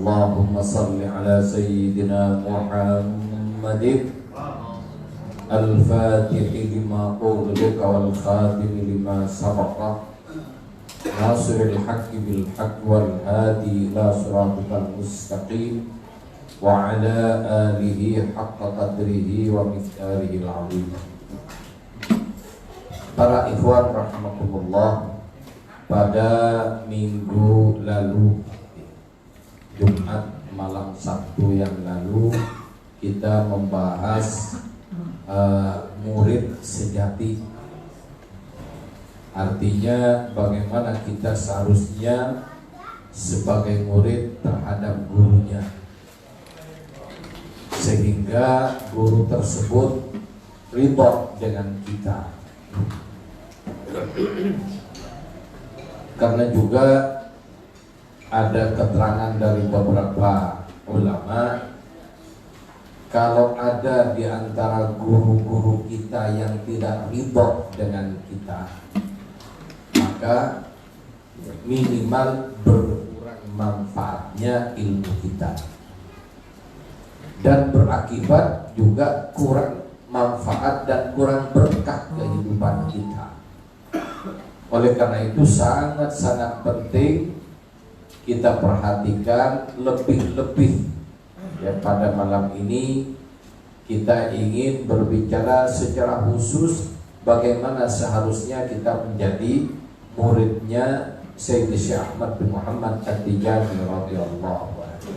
Allahumma salli ala sayyidina Muhammadin al-fatihi lima ughliqa wal khatimi lima sabaqa nasiril haqqi bil haqqi wal hadi ila siratal mustaqim wa ala alihi haqqa qadrihi wa miqdarihi al-azim. Para ikhwan rahimakumullah, pada minggu lalu, Jumat malam Sabtu yang lalu, kita membahas murid sejati. Artinya bagaimana kita seharusnya sebagai murid terhadap gurunya, sehingga guru tersebut ridha dengan kita. Karena juga ada keterangan dari beberapa ulama, kalau ada di antara guru-guru kita yang tidak ridho dengan kita, maka minimal berkurang manfaatnya ilmu kita, dan berakibat juga kurang manfaat dan kurang berkah kehidupan kita. Oleh karena itu sangat-sangat penting kita perhatikan lebih-lebih ya. Pada malam ini kita ingin berbicara secara khusus bagaimana seharusnya kita menjadi muridnya Sayyidi Syekh Ahmad bin Muhammad At-Tijani radhiyallahu anhu.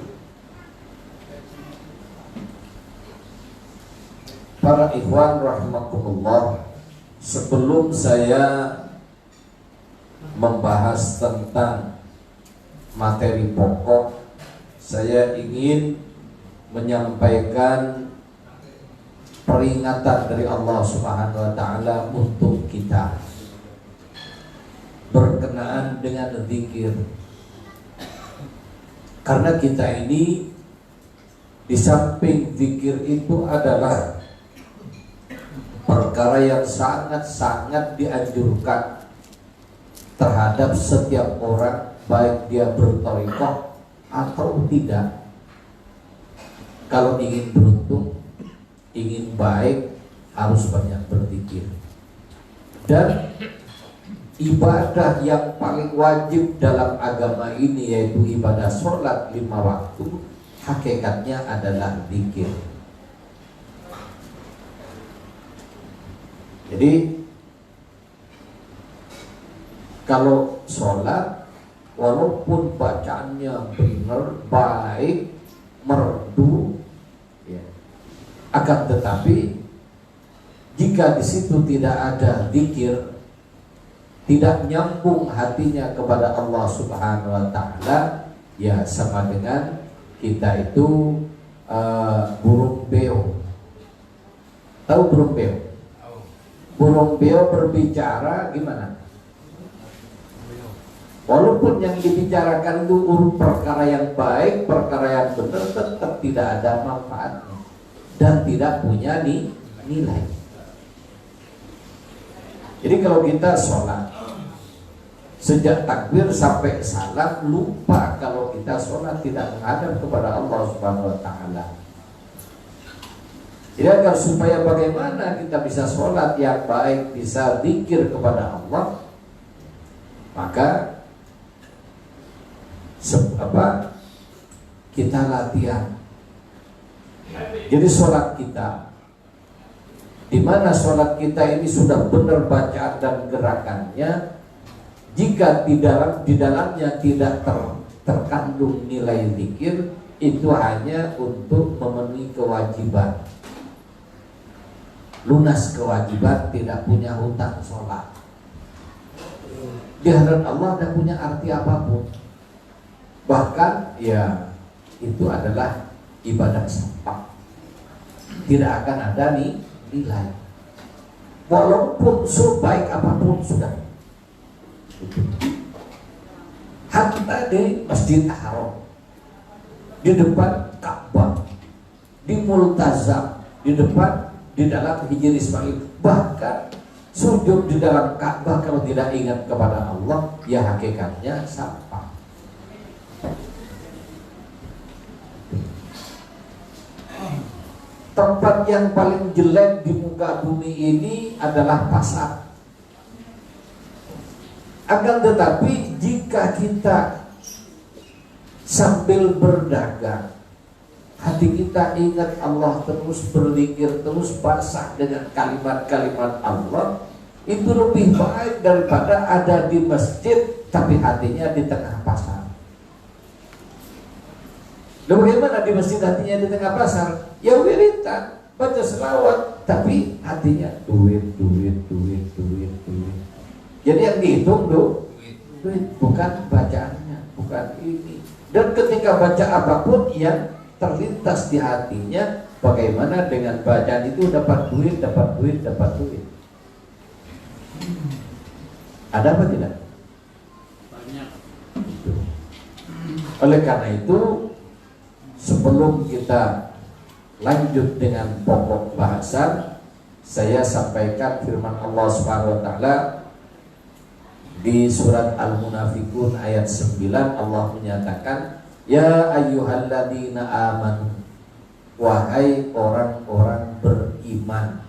Para ikhwan rahimakumullah, sebelum saya membahas tentang materi pokok, saya ingin menyampaikan peringatan dari Allah Subhanahu wa taala untuk kita berkenaan dengan zikir. Karena kita ini di samping zikir itu adalah perkara yang sangat-sangat dianjurkan terhadap setiap orang, baik dia berthariqah atau tidak. Kalau ingin beruntung, ingin baik, harus banyak berzikir. Dan ibadah yang paling wajib dalam agama ini, yaitu ibadah sholat 5 waktu, hakikatnya adalah zikir. Jadi kalau sholat, walaupun bacaannya benar, baik, merdu, ya, akan tetapi jika di situ tidak ada zikir, tidak nyambung hatinya kepada Allah Subhanahu wa taala, ya sama dengan kita itu burung beo. Tahu burung beo? Burung beo berbicara gimana? Walaupun yang dibicarakan itu perkara yang baik, perkara yang benar, tetap tidak ada manfaatnya dan tidak punya nilai. Jadi kalau kita sholat, sejak takbir sampai salam, lupa kalau kita sholat tidak menghadap kepada Allah Subhanahu wa taala. Jadi agar supaya bagaimana kita bisa sholat yang baik, bisa zikir kepada Allah, maka kita latihan. Jadi sholat kita, di mana sholat kita ini sudah benar bacaan dan gerakannya, jika di dalamnya tidak terkandung nilai zikir, itu hanya untuk memenuhi kewajiban, lunas kewajiban, tidak punya hutang sholat. Di hadapan Allah tidak punya arti apapun. Bahkan ya itu adalah ibadah sampah, tidak akan ada nilai, walaupun sebaik apapun sudah. Hatta di Masjid Haram, di depan Ka'bah, di Multazam, di depan, di dalam Hijr Ismail, bahkan sujud di dalam Ka'bah kalau tidak ingat kepada Allah, ya hakikatnya sampah. tempat yang paling jelek di muka bumi ini adalah pasar. Akan tetapi jika kita sambil berdagang, hati kita ingat Allah terus, berzikir terus, basah dengan kalimat-kalimat Allah, itu lebih baik daripada ada di masjid tapi hatinya di tengah pasar. Lalu bagaimana di masjid hatinya di tengah pasar? Ya wiritan, baca selawat, tapi hatinya duit. Jadi yang dihitung duit, bukan bacaannya, bukan ini. Dan ketika baca apapun yang terlintas di hatinya, bagaimana dengan bacaan itu dapat duit. Ada apa tidak? Banyak. Oleh karena itu, sebelum kita lanjut dengan pokok bahasan, saya sampaikan firman Allah Subhanahu wa taala di surat Al-Munafiqun ayat 9. Allah menyatakan, ya ayyuhalladzina amanu, wahai orang-orang beriman.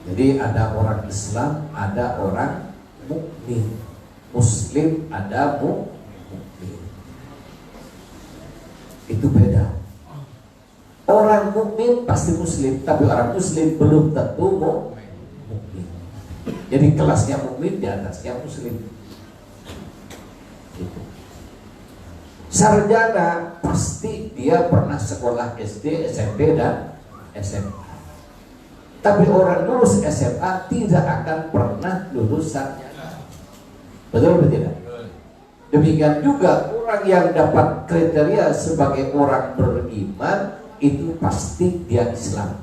Jadi ada orang Islam, ada orang mukmin. Muslim, ada mukmin. Itu beda. Orang mukmin pasti muslim, tapi orang muslim belum tentu mukmin. Jadi kelasnya mukmin di atasnya muslim. Gitu. Sarjana pasti dia pernah sekolah SD, SMP dan SMA. Tapi orang lulus SMA tidak akan pernah lulus sarjana. Betul atau tidak? Demikian juga orang yang dapat kriteria sebagai orang beriman itu pasti dia Islam.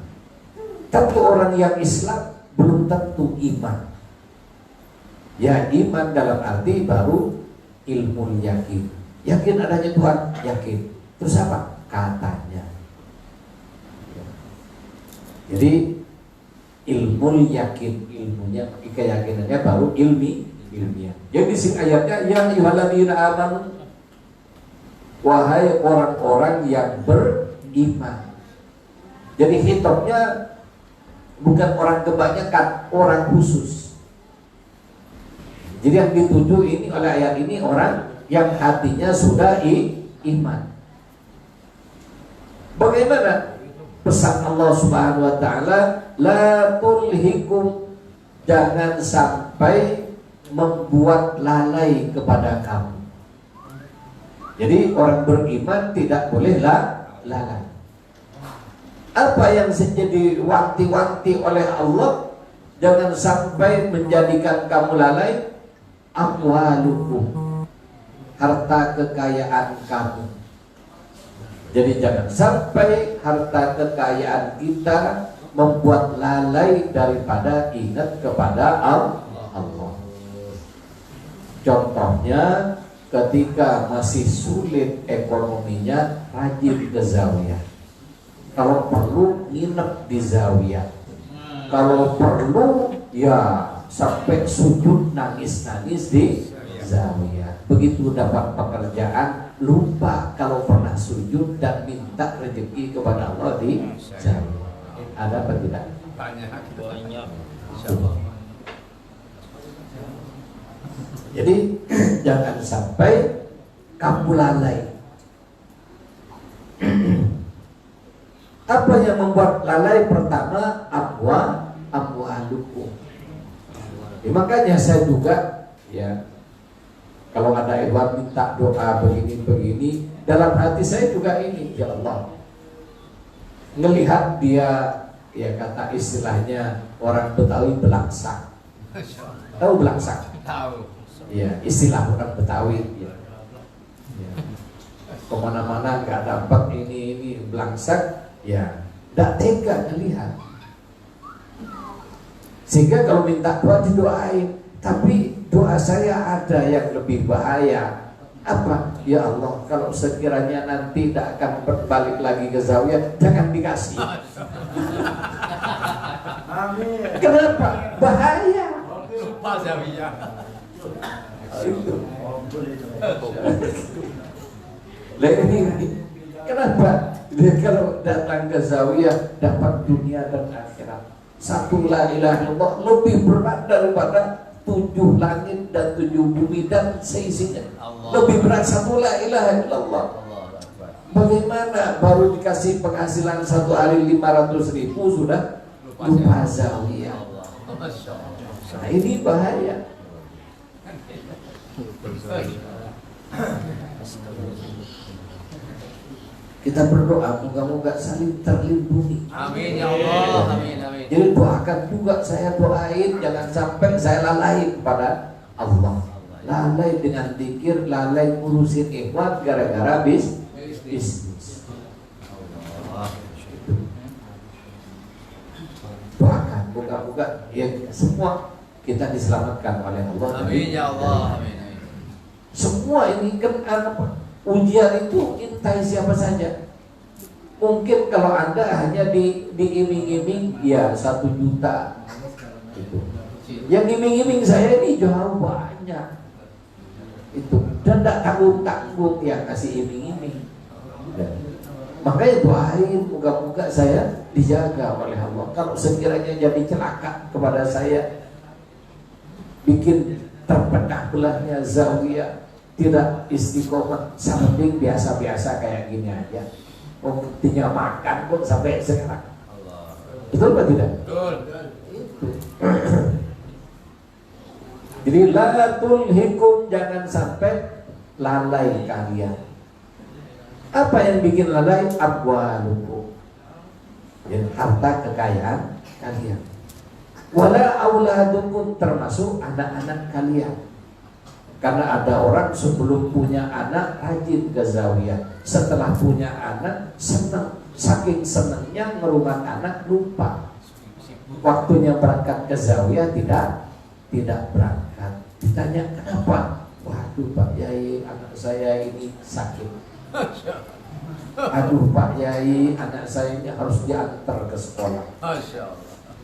Tapi orang yang Islam belum tentu iman. Ya, iman dalam arti baru ilmu yakin. Yakin adanya Tuhan, yakin. Terus apa? Katanya. Jadi ilmu yakin, ilmunya, keyakinannya baru ilmiah. Jadi di sini ayatnya, ya ayyuhalladzina amanu, wahai orang-orang yang beriman. Jadi hitopnya bukan orang kebanyakan, orang khusus. Jadi yang dituju ini oleh ayat ini orang yang hatinya sudah iman. Bagaimana pesan Allah Subhanahu wa taala, la tulhikum, jangan sampai membuat lalai kepada kamu. Jadi orang beriman tidak boleh lalai. Apa yang menjadi wanti-wanti oleh Allah jangan sampai menjadikan kamu lalai? Amwalukum, harta kekayaan kamu. Jadi jangan sampai harta kekayaan kita membuat lalai daripada ingat kepada Allah. Contohnya ketika masih sulit ekonominya, rajin ke zawiyah. Kalau perlu nginep di zawiyah. Kalau perlu ya sampai sujud nangis-nangis di zawiyah. Begitu dapat pekerjaan, lupa kalau pernah sujud dan minta rezeki kepada Allah di zawiyah. Ada apa tidak? Banyak. Jadi jangan sampai kamu lalai. Apa yang membuat lalai? Pertama, amwalukum. Makanya saya juga ya, kalau ada Edward minta doa begini, dalam hati saya juga ini, ya Allah, ngelihat dia, ya kata istilahnya orang Betawi, belangsak. Tahu belangsak? Tahu. Ya, istilah orang Betawi ya. Ya. Kemana-mana nggak dapat ini belangsak, ya nggak tega ngelihat. Sehingga kalau minta doa didoain, tapi doa saya ada yang lebih bahaya. Apa? Ya Allah, kalau sekiranya nanti tidak akan berbalik lagi ke zawiyah, jangan dikasih. Kenapa? Bahaya. Lupa zawiyah. Itu. Lah ini kenapa? Dia kalau datang ke zawiyah dapat dunia dan akhirat. Satu la ilaha illallah lebih berat daripada 7 langit dan 7 bumi dan seisinya. Lebih berat satu la ilaha illallah. Bagaimana baru dikasih penghasilan satu hari 500.000 sudah lupa zawiyah. Nah ini bahaya. Kita berdoa moga-moga saling terlindungi. Amin ya Allah. Amin amin. Jadi doakan juga, saya doain jangan sampai saya lalai kepada Allah. Lalai dengan zikir, lalai ngurusin ikhwan gara-gara bisnis. Doakan moga-moga ya semua kita diselamatkan oleh Allah. Amin ya Allah. Amin amin. Semua ini kan apa? Ujian itu intai siapa saja. Mungkin kalau Anda hanya diiming-iming ya 1 juta itu. Yang iming-iming saya ini jauh banyak itu, dan tidak tanggung-tanggung yang kasih iming-iming. Makanya doain moga-moga saya dijaga oleh Allah. Kalau sekiranya jadi celaka kepada saya, bikin terpecah belahnya zawiyah, tidak istiqomah, samping biasa-biasa kayak gini aja. Buktinya makan pun sampai sekarang. Betul apa tidak? Betul. Itu. Jadi la tulhikum, jangan sampai lalai kalian. Apa yang bikin lalai? Amwalukum, ya, harta kekayaan kalian. Wala auladukum, termasuk anak-anak kalian. Karena ada orang sebelum punya anak rajin ke zawiyah, setelah punya anak senang, saking senangnya ngerumah anak lupa. Waktunya berangkat ke zawiyah tidak berangkat. Ditanya kenapa? Waduh Pak Yai, anak saya ini sakit. Aduh Pak Yai, anak saya ini harus diantar ke sekolah.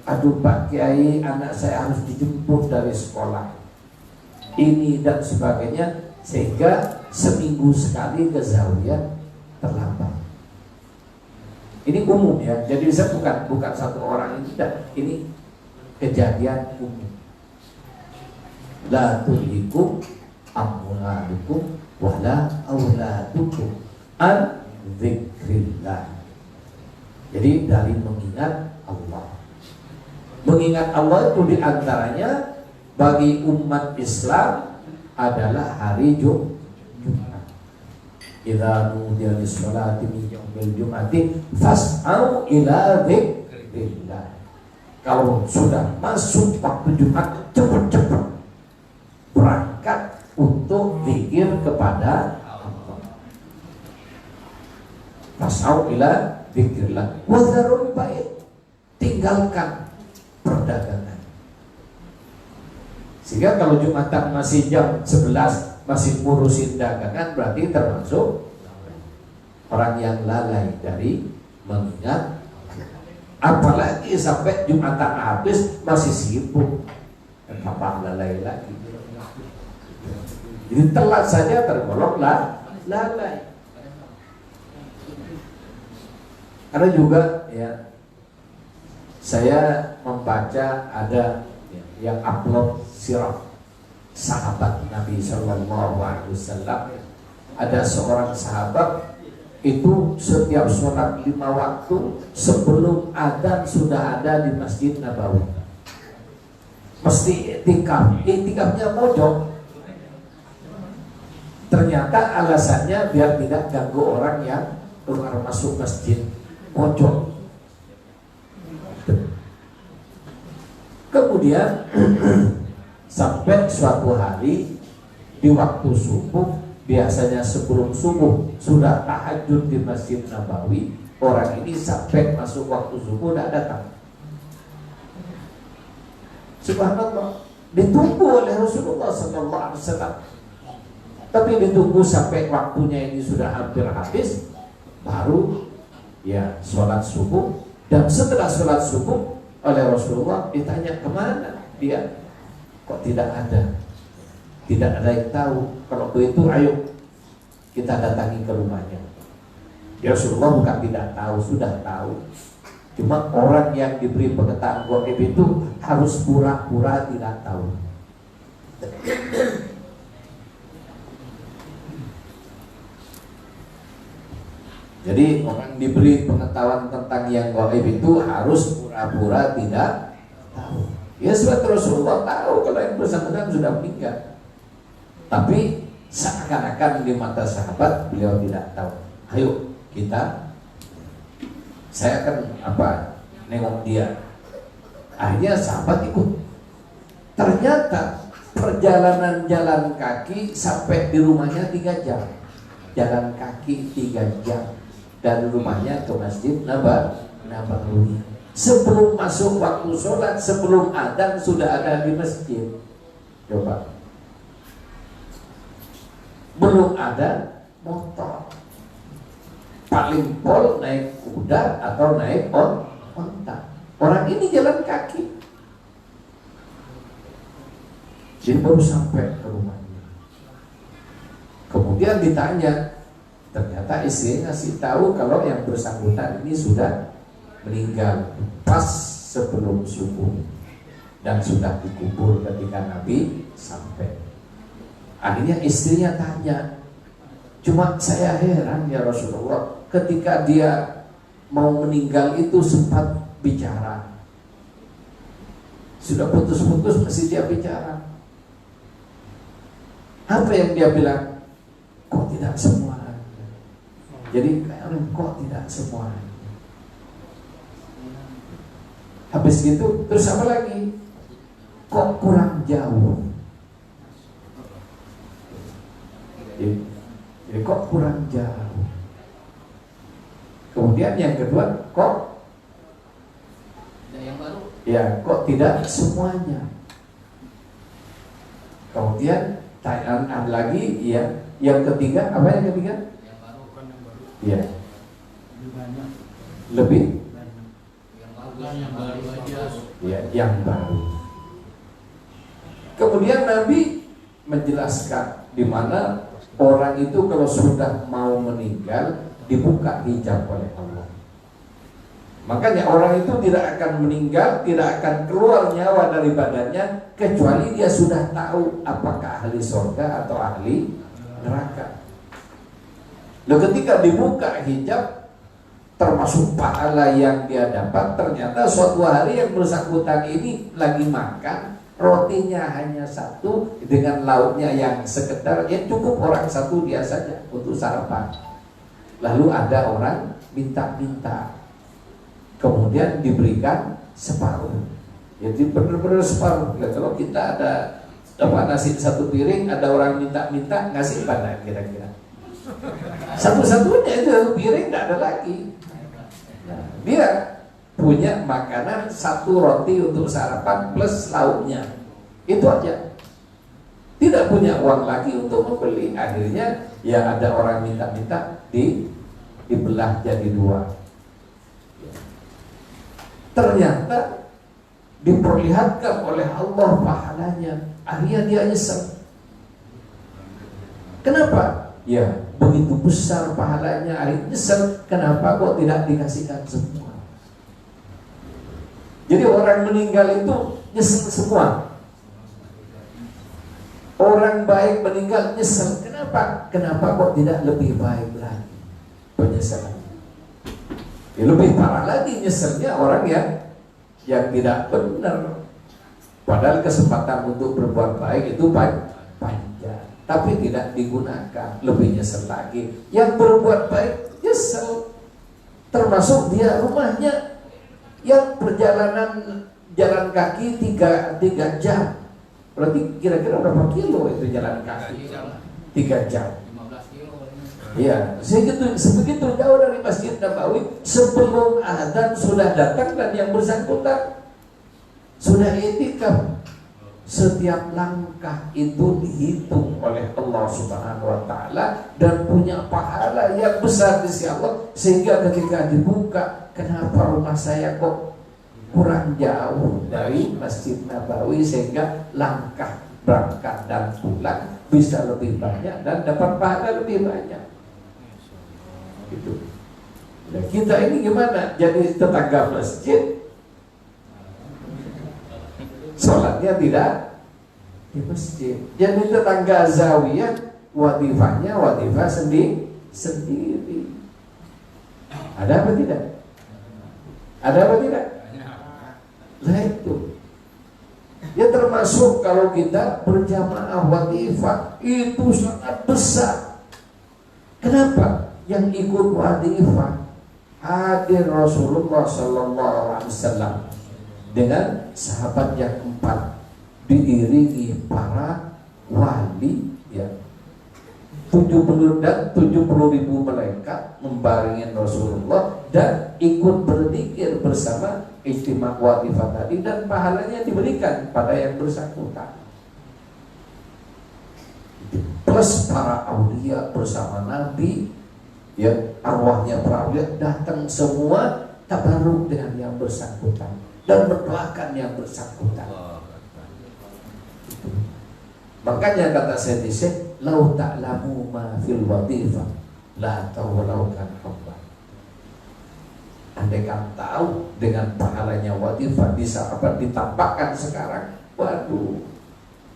Aduh Pak Kiai, anak saya harus dijemput dari sekolah. Ini dan sebagainya, sehingga seminggu sekali ke zawiyah terlambat. Ini umum ya, jadi saya bukan satu orang, ini tidak, ini kejadian umum. La tulhikum amwalukum wala auladukum an dzikrillah. Jadi dari mengingat Allah. Mengingat Allah itu diantaranya bagi umat Islam adalah hari Jumat. Idza nudiya lis-sholati min yaumil jum'ati fas'au ila dzikrillah. Kalau sudah masuk waktu Jumat, cepat-cepat berangkat untuk zikir kepada Allah. Fas'au ila dzikrillah wa dzarul bai', tinggalkan perdagangan. Sehingga kalau Jumatan masih jam 11 masih ngurusin dagangan, berarti termasuk orang yang lalai dari mengingat. Apalagi sampai Jumatan habis masih sibuk, apa lalai lagi. Jadi telat saja tergolong lalai. Karena juga ya, saya membaca ada yang upload sirah sahabat Nabi Sallallahu Alaihi Wasallam. Ada seorang sahabat itu setiap sholat 5 waktu sebelum adzan sudah ada di Masjid Nabawi. Mesti iktikafnya mojok. Ternyata alasannya biar tidak ganggu orang yang keluar masuk masjid, mojok. Kemudian sampai suatu hari di waktu subuh, biasanya sebelum subuh sudah tahajud di Masjid Nabawi, orang ini sampai masuk waktu subuh tidak datang. Subhanallah, ditunggu oleh Rasulullah SAW. Tapi ditunggu sampai waktunya ini sudah hampir habis, baru ya sholat subuh. Dan setelah sholat subuh oleh Rasulullah ditanya kemana dia, kok tidak ada yang tahu. Kalau begitu ayo kita datangi ke rumahnya. Ya Rasulullah bukan tidak tahu, sudah tahu. Cuma orang yang diberi pengetahuan gaib itu harus pura-pura tidak tahu. Jadi orang diberi pengetahuan tentang yang gaib itu harus pura-pura tidak tahu. Ya sebab Rasulullah tahu kalau yang bersangkutan sudah meninggal. Tapi seakan-akan di mata sahabat beliau tidak tahu. Ayo saya akan nengok dia. Akhirnya sahabat ikut. Ternyata perjalanan jalan kaki sampai di rumahnya 3 jam. Jalan kaki 3 jam dari rumahnya ke Masjid Nabawi. Sebelum masuk waktu sholat, sebelum adzan sudah ada di masjid. Coba. Belum ada motor. Paling pol naik kuda atau naik onta. Orang ini jalan kaki. Jadi baru sampai ke rumahnya. Kemudian ditanya, ternyata istrinya ngasih tahu kalau yang bersangkutan ini sudah meninggal pas sebelum subuh dan sudah dikubur ketika Nabi sampai. Akhirnya istrinya tanya, cuma saya heran ya Rasulullah, ketika dia mau meninggal itu sempat bicara. Sudah putus-putus masih dia bicara. Apa yang dia bilang? Kok tidak semua? Jadi kok tidak semua? Habis gitu terus apa lagi? Kok kurang jauh? Jadi kok kurang jauh? Kemudian yang kedua, kok yang baru? Ya, kok tidak semuanya? Kemudian tanyaan lagi, ya. Yang ketiga, apa yang ketiga? Yang baru kan yang baru. Ya. Lebih banyak. Lebih? Yang baru aja. Ya, yang baru. Kemudian Nabi menjelaskan di mana orang itu kalau sudah mau meninggal dibuka hijab oleh Allah. Makanya orang itu tidak akan meninggal, tidak akan keluar nyawa dari badannya kecuali dia sudah tahu apakah ahli surga atau ahli neraka. Lalu ketika dibuka hijab, termasuk pahala yang dia dapat, ternyata suatu hari yang bersangkutan ini lagi makan, rotinya hanya satu dengan lauknya yang sekedar, ya cukup orang satu dia saja untuk sarapan. Lalu ada orang minta-minta, kemudian diberikan separuh. Jadi benar-benar separuh. Ya, kalau kita ada nasi satu piring, ada orang minta-minta, ngasih pada kira-kira satu-satunya itu satu piring, tidak ada lagi. Nah, dia punya makanan satu roti untuk sarapan plus lauknya, itu aja. Tidak punya uang lagi untuk membeli. Akhirnya ya ada orang minta-minta dibelah jadi 2. Ternyata diperlihatkan oleh Allah pahalanya. Akhirnya dia nyesel. Kenapa? Ya begitu besar pahalanya, akhirnya nyesel. Kenapa kok tidak dikasihkan semua? Jadi orang meninggal itu nyesel semua. Orang baik meninggal nyesel. Kenapa? Kenapa kok tidak lebih baik lagi penyesalan? Ya, lebih parah lagi nyeselnya orang yang tidak benar. Padahal kesempatan untuk berbuat baik itu panjang, tapi tidak digunakan, lebih nyesel lagi. Yang berbuat baik nyesel, termasuk dia rumahnya yang perjalanan jalan kaki 3 jam. Berarti kira-kira berapa kilo itu jalan kaki? 3 jam. 15 kilo. Ya, sebegitu jauh dari Masjid Nabawi, sebelum adzan sudah datang dan yang bersangkutan sudah itikaf. Setiap langkah itu dihitung oleh Allah Subhanahu wa taala dan punya pahala yang besar di sisi Allah, sehingga ketika dibuka, kenapa rumah saya kok kurang jauh dari Masjid Nabawi, sehingga langkah berangkat dan pulang bisa lebih banyak dan dapat pahala lebih banyak. Gitu. kita ini gimana? Jadi tetangga masjid, sholatnya tidak di masjid. Jadi tetangga zawiyah, wadifahnya wadifah sendiri. Ada apa tidak? Ada apa tidak? Nah itu. Ya termasuk kalau kita berjamaah wadifah itu sangat besar. Kenapa? Yang ikut wadifah hadir Rasulullah SAW dengan sahabat yang 4 diiringi para wali, ya, 70 ribu malaikat membaringin Rasulullah dan ikut berzikir bersama ijtima' wadifah tadi, dan pahalanya diberikan pada yang bersangkutan. Plus para aulia bersama Nabi, ya, arwahnya para aulia datang semua tabaruk dengan yang bersangkutan dan mendoakan yang bersangkutan. Makanya kata Sayyidi Syekh, lau ta'lamu ma fil wadifah la tawlaukan hubba. Andai kan tahu dengan pahalanya wadifah bisa apa ditampakkan sekarang, waduh,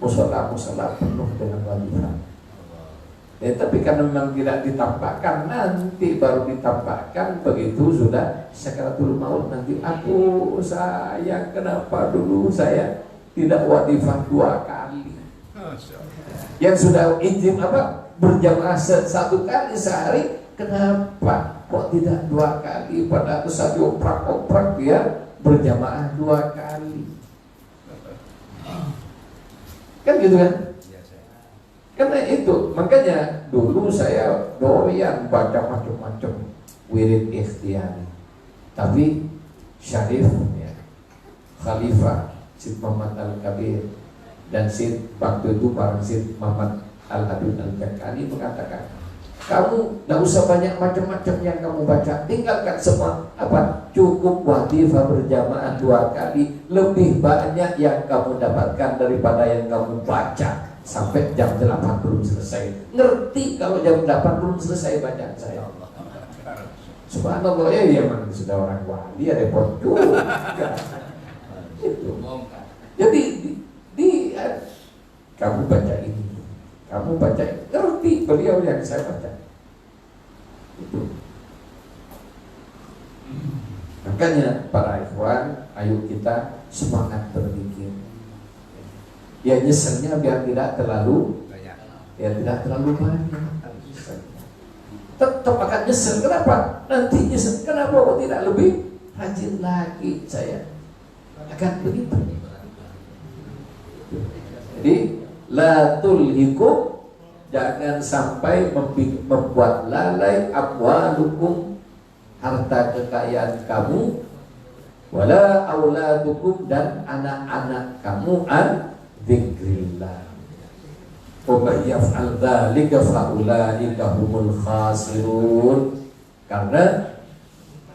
musola penuh dengan wadifah. Ya, tapi kan memang tidak ditampakkan, nanti baru ditampakkan begitu sudah sakaratul maut. Nanti aku sayang, kenapa dulu saya tidak wadifah 2 kali. Yang sudah izin berjamaah 1 kali sehari, kenapa kok tidak 2 kali? Pada saat oprak dia berjamaah 2 kali. Kan gitu kan? Karena itu, makanya dulu saya doyan baca macam-macam wirid ikhtiyari. Tapi Syarif, ya, Khalifah Syed Muhammad Al-Kabir dan Syed waktu itu Pak Syed Muhammad Al-Habib Al-Jakani mengatakan, kamu tidak usah banyak macam-macam yang kamu baca, tinggalkan semua, cukup wadifah berjamaah 2 kali, lebih banyak yang kamu dapatkan daripada yang kamu baca sampai jam 8 belum selesai. Ngerti kalau jam 8 belum selesai bacaan saya. Subhanallah, ya memang sudah orang wali, ada repot juga. Itu. Jadi kamu baca ini, kamu baca ini, ngerti beliau yang saya baca. Itu. Makanya para ikhwan, ayo kita semangat berzikir. Ya nyeselnya biar tidak terlalu banyak. Tetap akan nyesel. Kenapa? Nanti nyesel. Kenapa kok tidak lebih rajin lagi? Saya akan begitu. Jadi la tulhikum, jangan sampai membuat lalai amwalukum, harta kekayaan kamu, wala auladukum, dan anak-anak kamu dzikrillah. Wa may yaf'al dzalika fa ulaika humul khasirun. Karena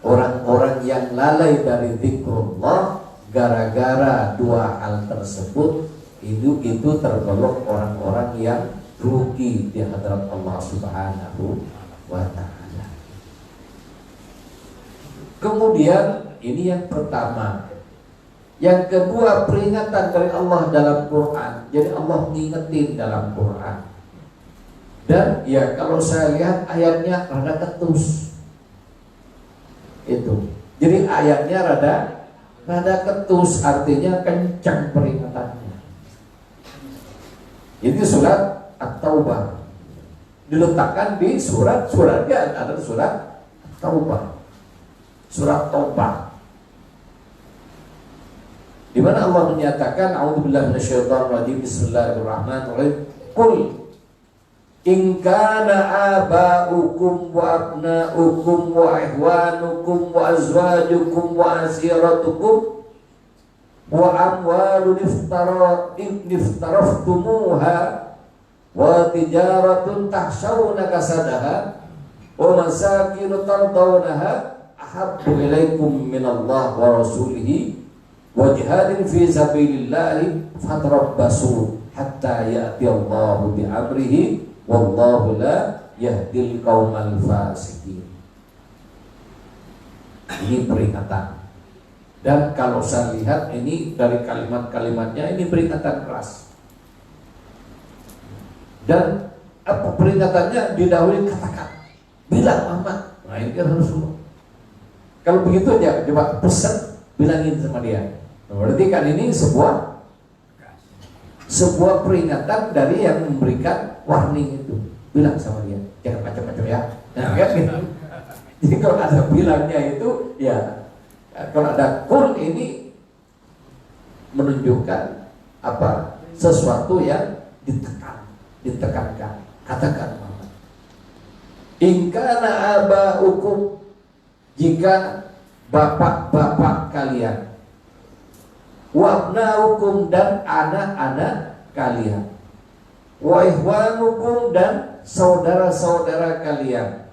orang-orang yang lalai dari zikrullah gara-gara 2 hal tersebut itu tergolong orang-orang yang rugi di hadapan Allah Subhanahu wa ta'ala. Kemudian ini yang pertama. Yang kedua, peringatan dari Allah dalam Quran. Jadi Allah ngingetin dalam Quran. Dan ya kalau saya lihat ayatnya rada ketus. Itu. Jadi ayatnya rada ketus, artinya kencang peringatannya. Ini surat At-Taubah. Diletakkan di suratnya ada surat Taubah. Surat Taubah. Di mana Allah menyatakan, a'udzubillahi minasyaitonir rajim, bismillahirrahmanirrahim, qul in kana aba'ukum wa abna'ukum wa ihwanukum wa azwajukum wa asiratukum wa amwalun iftaraftumuha wa tijaratun tahshawna kasadaha wa masakinu tardawnaha ahabbu ilaikum minallah wa rasulihi wa jihadin fi sabilillahi fatarabbasu hatta ya'ti Allahu bi amrihi wallahu la yahdil qaumal fasiqin. Ini peringatan. Dan kalau saya lihat ini dari kalimat-kalimatnya ini peringatan keras. Dan apa peringatannya didahului kata-kata. Bilang Muhammad. Nah ini kan Rasulullah. Kalau begitu aja coba pesan bilangin sama dia. Berarti kan ini sebuah peringatan dari yang memberikan warning itu. Bilang sama dia, jangan macam-macam ya. Nah, kan? Jadi kalau ada bilangnya itu, ya kalau ada kul ini menunjukkan apa sesuatu yang ditekankan. Katakan Muhammad. In kana aba'ukum, jika bapak-bapak kalian, wabnaukum dan anak-anak kalian, wa ihwanukum dan saudara-saudara kalian,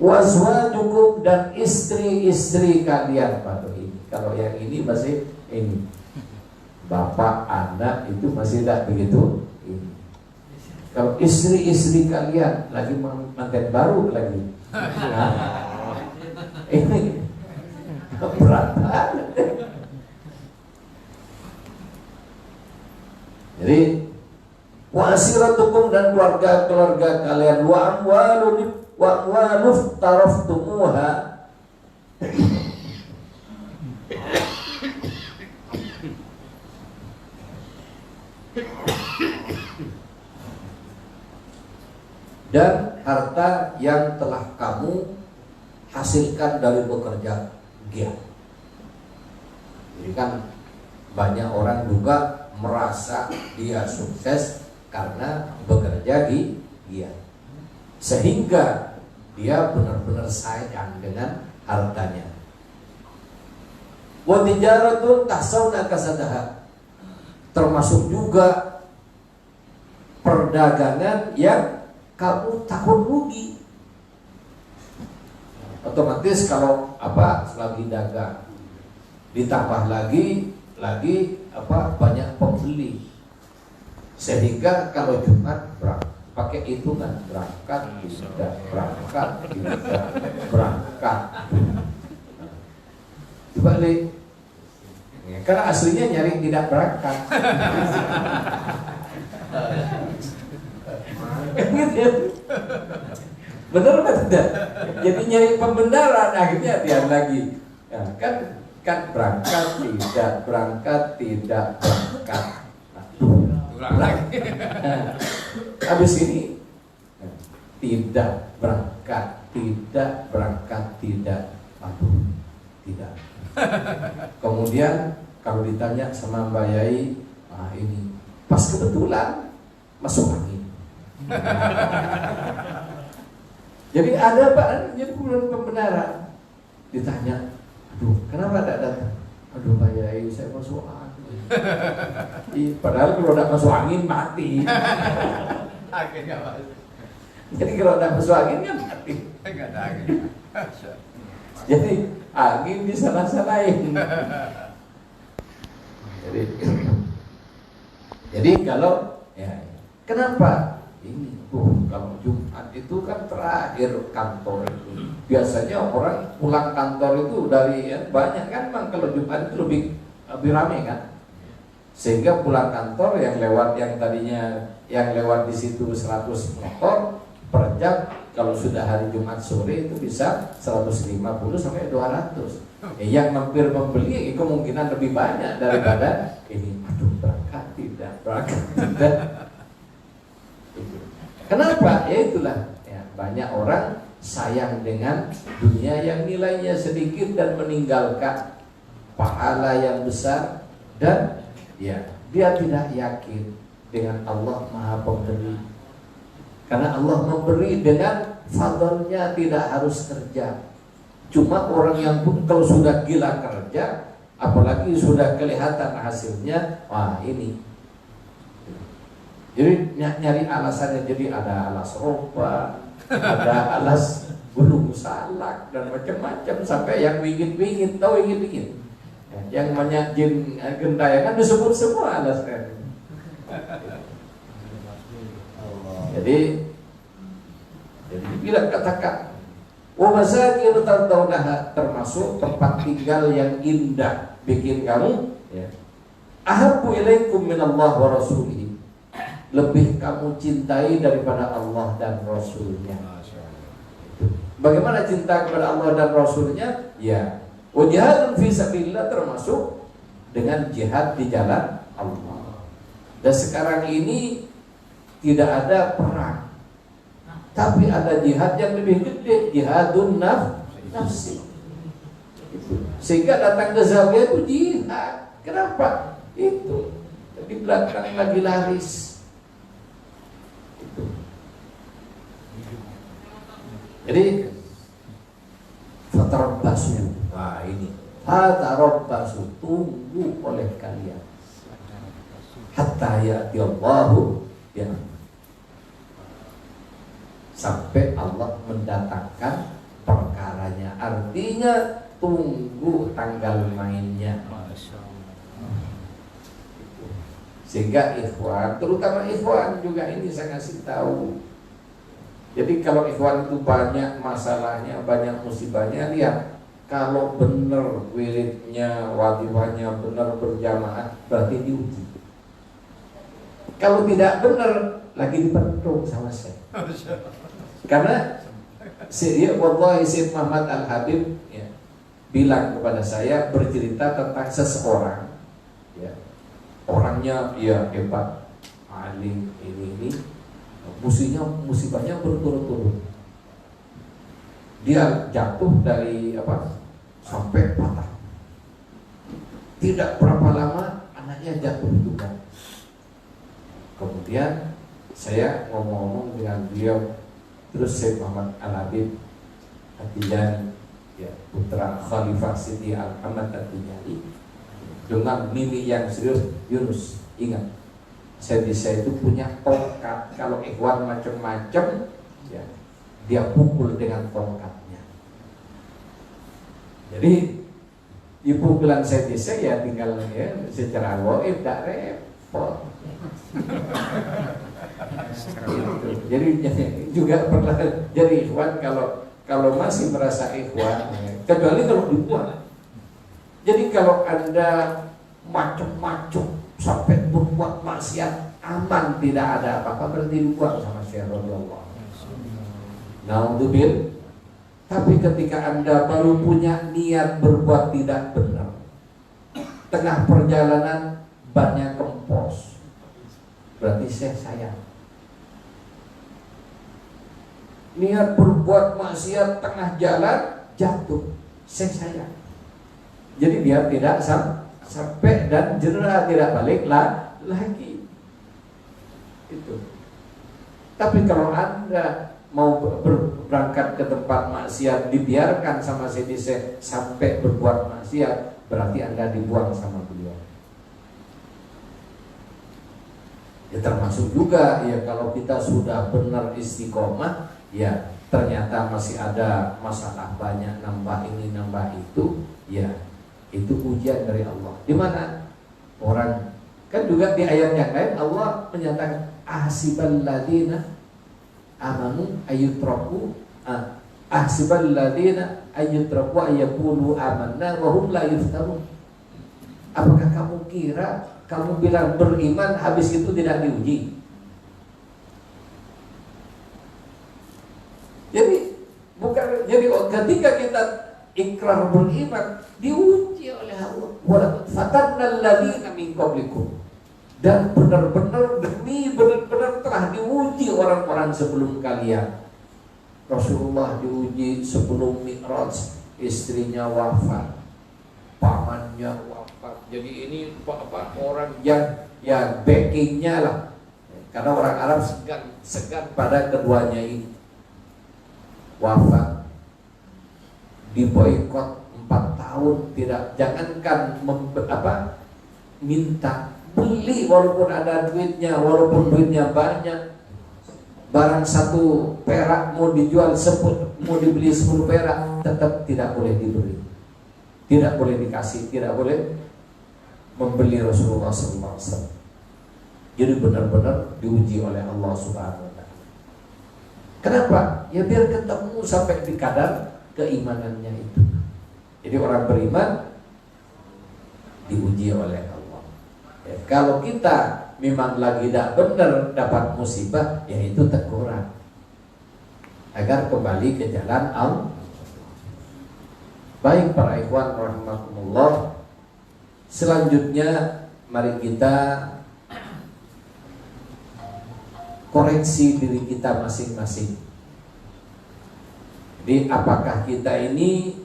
wazwajukum dan istri-istri kalian. Kalau yang ini masih ini bapak anak itu masih tidak begitu ini. Kalau istri-istri kalian lagi manten baru lagi, nah, ini berat banget. Jadi wa asiratukum dan keluarga-keluarga kalian, wa amwalun taraftumuha, dan harta yang telah kamu hasilkan dari bekerja giat. Jadi kan banyak orang juga merasa dia sukses karena bekerja giat, sehingga dia benar-benar sayang dengan hartanya. Wa tijaratun tahsawna kasadaha, termasuk juga perdagangan yang kamu takut rugi. Otomatis kalau selagi dagang ditambah lagi banyak pembeli, sehingga kalau Jumat pakai hitungan berangkat tidak berangkat. Dibalik, karena aslinya nyari tidak berangkat. Benar atau tidak? Jadi nyari pembenaran, akhirnya dia lagi ya, kan berangkat tidak berangkat. Habis ini tidak berangkat tidak. Kemudian kalau ditanya sama Mbak Yai, ini pas kebetulan masuk angin. Jadi ada Pak, jadi bulan pembenaran. Ditanya, aduh kenapa tidak datang? Aduh Pak Yai, saya masuk angin. Padahal kalau tidak masuk angin mati. Akhirnya Pak. Jadi kalau tidak masuk angin kan mati. Enggak ada angin. Jadi angin di sana-sanain. Jadi kalau ya kenapa? Ini kalau Jumat itu kan terakhir kantor itu. Biasanya orang pulang kantor itu dari banyak kan, memang kalau Jumat itu lebih ramai kan. Sehingga pulang kantor yang tadinya di situ 100 motor per jam, kalau sudah hari Jumat sore itu bisa 150 sampai 200. Yang mampir membeli kemungkinan lebih banyak daripada ini. Aduh berangkat tidak. Kenapa? Ya itulah ya, banyak orang sayang dengan dunia yang nilainya sedikit dan meninggalkan pahala yang besar, dan ya dia tidak yakin dengan Allah Maha Pemberi. Karena Allah memberi dengan fadlnya, tidak harus kerja. Cuma orang yang kalau sudah gila kerja, apalagi sudah kelihatan hasilnya, wah ini. Jadi nyari alasannya, jadi ada alas roba, ada alas gunung salak dan macam-macam, sampai yang wingit-wingit, tahu wingit-wingit, yang banyak jin gentayangan disebut semua alasnya. Jadi bila katakan Wa masakin tardawnaha, termasuk tempat tinggal yang indah bikin kamu ya. Ahabbu ilaikum minallah wa rasulihi, lebih kamu cintai daripada Allah dan Rasulnya. Bagaimana cinta kepada Allah dan Rasulnya? Ya, wa jihadun fi sabilillah, termasuk dengan jihad di jalan Allah. Dan sekarang ini tidak ada perang, tapi ada jihad yang lebih gede, jihadun nafsi. Sehingga datang ke Zawiyah itu jihad. Kenapa? Itu di belakang lagi laris. Itu. Jadi fatarabbasu. Wah ini fatarabbasu, tunggu oleh kalian hatta ya'ti Allahu ya, sampai Allah mendatangkan perkaranya. Artinya tunggu tanggal mainnya. Sehingga ikhwan, terutama ikhwan juga ini saya kasih tahu. Jadi kalau ikhwan itu banyak masalahnya, banyak musibahnya, lihat kalau benar wiridnya, wadifahnya benar berjamaah, berarti diuji. Kalau tidak benar, lagi dipentung sama saya. Karena wallahi Syed Muhammad Al-Habib ya, bilang kepada saya, bercerita tentang seseorang ya, orangnya ya hebat, alim, ini musibahnya berturut-turut. Dia jatuh dari sampai patah. Tidak berapa lama anaknya jatuh juga. Kemudian saya ngomong-ngomong dengan beliau, terus Syed Muhammad Al-Habib At-Tijani ya, putra Khalifah Siti Al-Hamad At-Tijani, dengan mimi yang serius, Yunus, ingat, saya itu punya tongkat. Kalau ikhwan macam-macam ya, dia pukul dengan tongkatnya. Jadi di pukulan saya ya tinggal ya secara goib, tidak repot. Jadi juga pernah jadi ikhwan, kalau masih merasa ikhwan, kecuali kalau dibuat. Jadi kalau Anda macam-macam sampai berbuat maksiat, aman, tidak ada apa-apa, berarti dibuat sama Syekh radhiyallahu anhu. Naudzubillah. Tapi ketika Anda baru punya niat berbuat tidak benar, tengah perjalanan bannya kempos, berarti saya sayang. Niat berbuat maksiat tengah jalan jatuh, saya sayang. Jadi biar tidak sampai dan jerah, tidak balik lagi. Itu. Tapi kalau Anda mau berangkat ke tempat maksiat, dibiarkan sama Sidi Syekh sampai berbuat maksiat, berarti Anda dibuang sama beliau. Ya termasuk juga ya kalau kita sudah benar istiqomah, ya ternyata masih ada masalah banyak, nambah ini nambah itu, ya itu ujian dari Allah. Di mana orang kan juga di ayat yang lain Allah menyatakan ahsibal ladina amanu ayyutraku ahsibal ladina ayyutraku ayyaqulu amanna wa hum la yuftanun. Apakah kamu kira kamu bilang beriman habis itu tidak diuji? Jadi ketika kita ikrar beriman diuji oleh Allah. Wa fatannal ladzina min qablikum, dan benar-benar telah diuji orang-orang sebelum kalian. Rasulullah diuji sebelum Mi'raj, istrinya wafat, pamannya wafat. Jadi ini orang yang backingnya lah, karena orang Arab segan pada keduanya ini. Wafat, diboikot 4 tahun, tidak, jangankan minta, beli walaupun ada duitnya, walaupun duitnya banyak. Barang 1 perak mau dijual mau dibeli 10 perak, tetap tidak boleh diberi, tidak boleh dikasih, tidak boleh membeli Rasulullah SAW. Jadi benar-benar diuji oleh Allah Subhanahu wa ta'ala. Kenapa? Ya biar ketemu sampai di kadar keimanannya itu. Jadi orang beriman diuji oleh Allah. Ya, kalau kita memang lagi tidak benar dapat musibah, ya itu teguran agar kembali ke jalan Allah. Baik para ikhwan rahimakumullah, selanjutnya mari kita koreksi diri kita masing-masing. Jadi apakah kita ini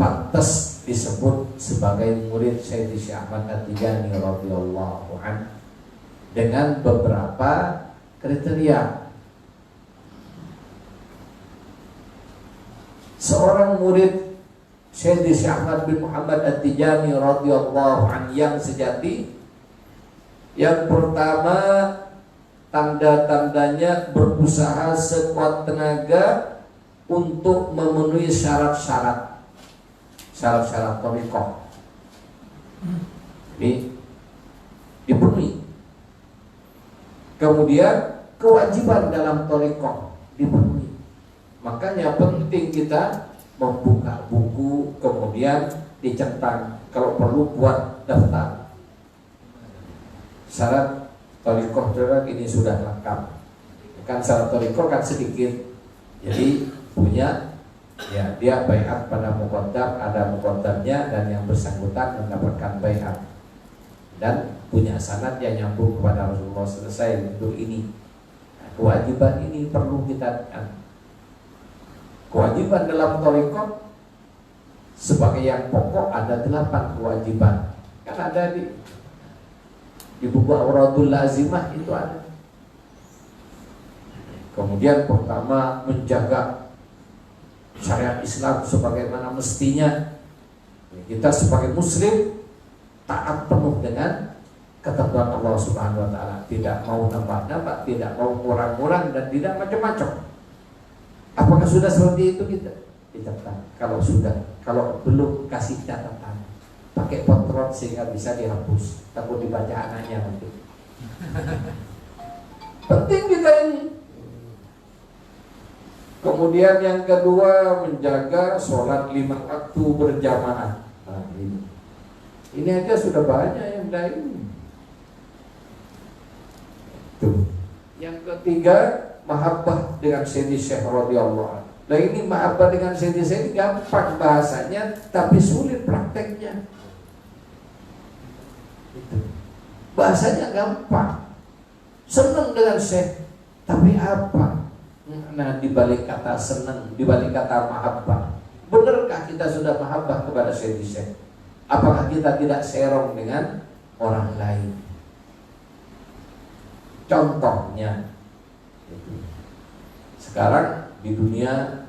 pantas disebut sebagai murid Sayyidi Syekh Ahmad At-Tijani radhiyallahu anhu dengan beberapa kriteria. Seorang murid Sayyidi Syekh Ahmad bin Muhammad At-Tijani radhiyallahu anhu yang sejati, yang pertama tanda-tandanya berusaha sekuat tenaga untuk memenuhi syarat-syarat thariqah. Ini dipenuhi. Kemudian kewajiban dalam thariqah dipenuhi. Makanya penting kita membuka buku, kemudian dicetak, kalau perlu buat daftar. Syarat thariqah ini sudah lengkap. Kan syarat thariqah kan sedikit. Jadi punya, ya dia baiat pada muqaddam, ada muqaddamnya dan yang bersangkutan mendapatkan baiat dan punya sanad yang nyambung kepada Rasulullah selesai untuk ini. Nah, kewajiban ini perlu kita. Kewajiban dalam thariqah sebagai yang pokok ada 8 kewajiban. Kan ada di buku Auradul Lazimah itu ada. Kemudian pertama menjaga syariat Islam sebagaimana mestinya. Kita sebagai muslim taat penuh dengan ketentuan Allah Subhanahu wa taala, tidak mau nambah-nambah, tidak mau kurang-kurang dan tidak macam-macam. Apakah sudah seperti itu kita? Dicatat. Kalau sudah, kalau belum kasih catatan, pakai kontrol sehingga bisa dihapus. Takut dibaca anaknya nanti. Penting kita ini. Kemudian yang kedua menjaga sholat 5 waktu berjamaah. Nah, ini aja sudah banyak yang lain. Tuh. Yang ketiga mahabbah dengan Sayyidi Syekh radhiyallahu anhu. Nah ini mahabbah dengan Sayyidi Syekh gampang bahasanya, tapi sulit prakteknya. Bahasanya gampang, senang dengan Syekh, tapi apa? Nah dibalik kata senang, dibalik kata mahabbah, benarkah kita sudah mahabbah kepada Sayyidi Syekh? Apakah kita tidak serong dengan orang lain? Contohnya, sekarang di dunia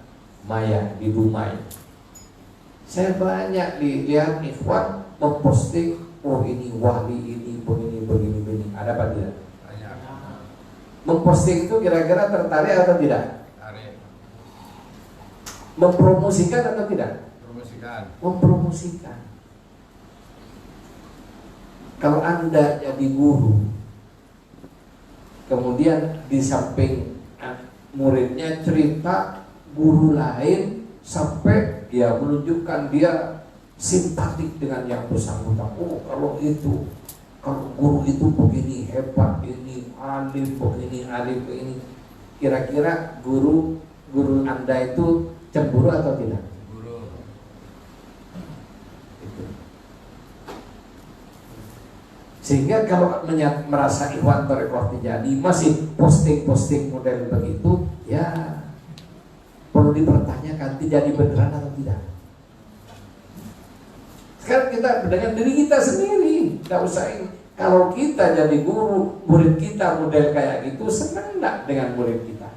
maya, di Dumai, saya banyak dilihat ikhwan memposting, oh ini wali ini begini. Ada apa tidak? Banyak. Memposting itu kira-kira tertarik atau tidak? Tarik. Mempromosikan atau tidak? Promosikan. Mempromosikan. Kalau Anda jadi guru, kemudian di samping muridnya cerita guru lain sampai dia menunjukkan dia simpatik dengan yang bersangkutan. Oh kalau guru itu begini hebat, ini alim begini. Kira-kira guru Anda itu cemburu atau tidak? Guru. Itu. Sehingga kalau merasa ikhwan thariqah Tijani masih posting model begitu, ya perlu dipertanyakan Tijani beneran atau tidak. Sekarang kita dengan diri kita sendiri, tidak usah ini. Kalau kita jadi guru, murid kita model kayak gitu, senang enggak dengan murid kita?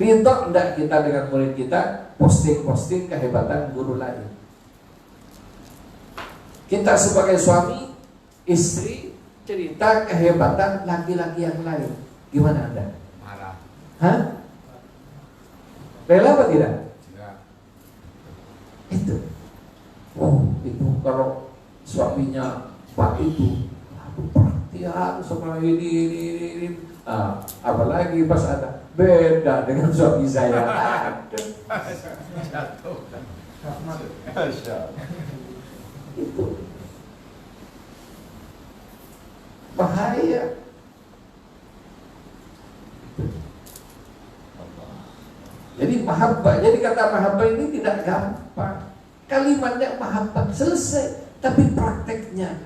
Ridho enggak kita dengan murid kita posting kehebatan guru lain? Kita sebagai suami, istri cerita kehebatan laki-laki yang lain, gimana Anda? Marah. Hah? Rela apa tidak? Tidak. Itu. Oh, itu kalau suaminya Pak itu, aduh perhatian sama ini. Apalagi pas ada Beda dengan suami saya. Aduh, Jatuh. itu bahaya. Jadi mahabbah, jadi kata mahabbah ini tidak gampang. Kalimatnya mahabbah selesai, tapi prakteknya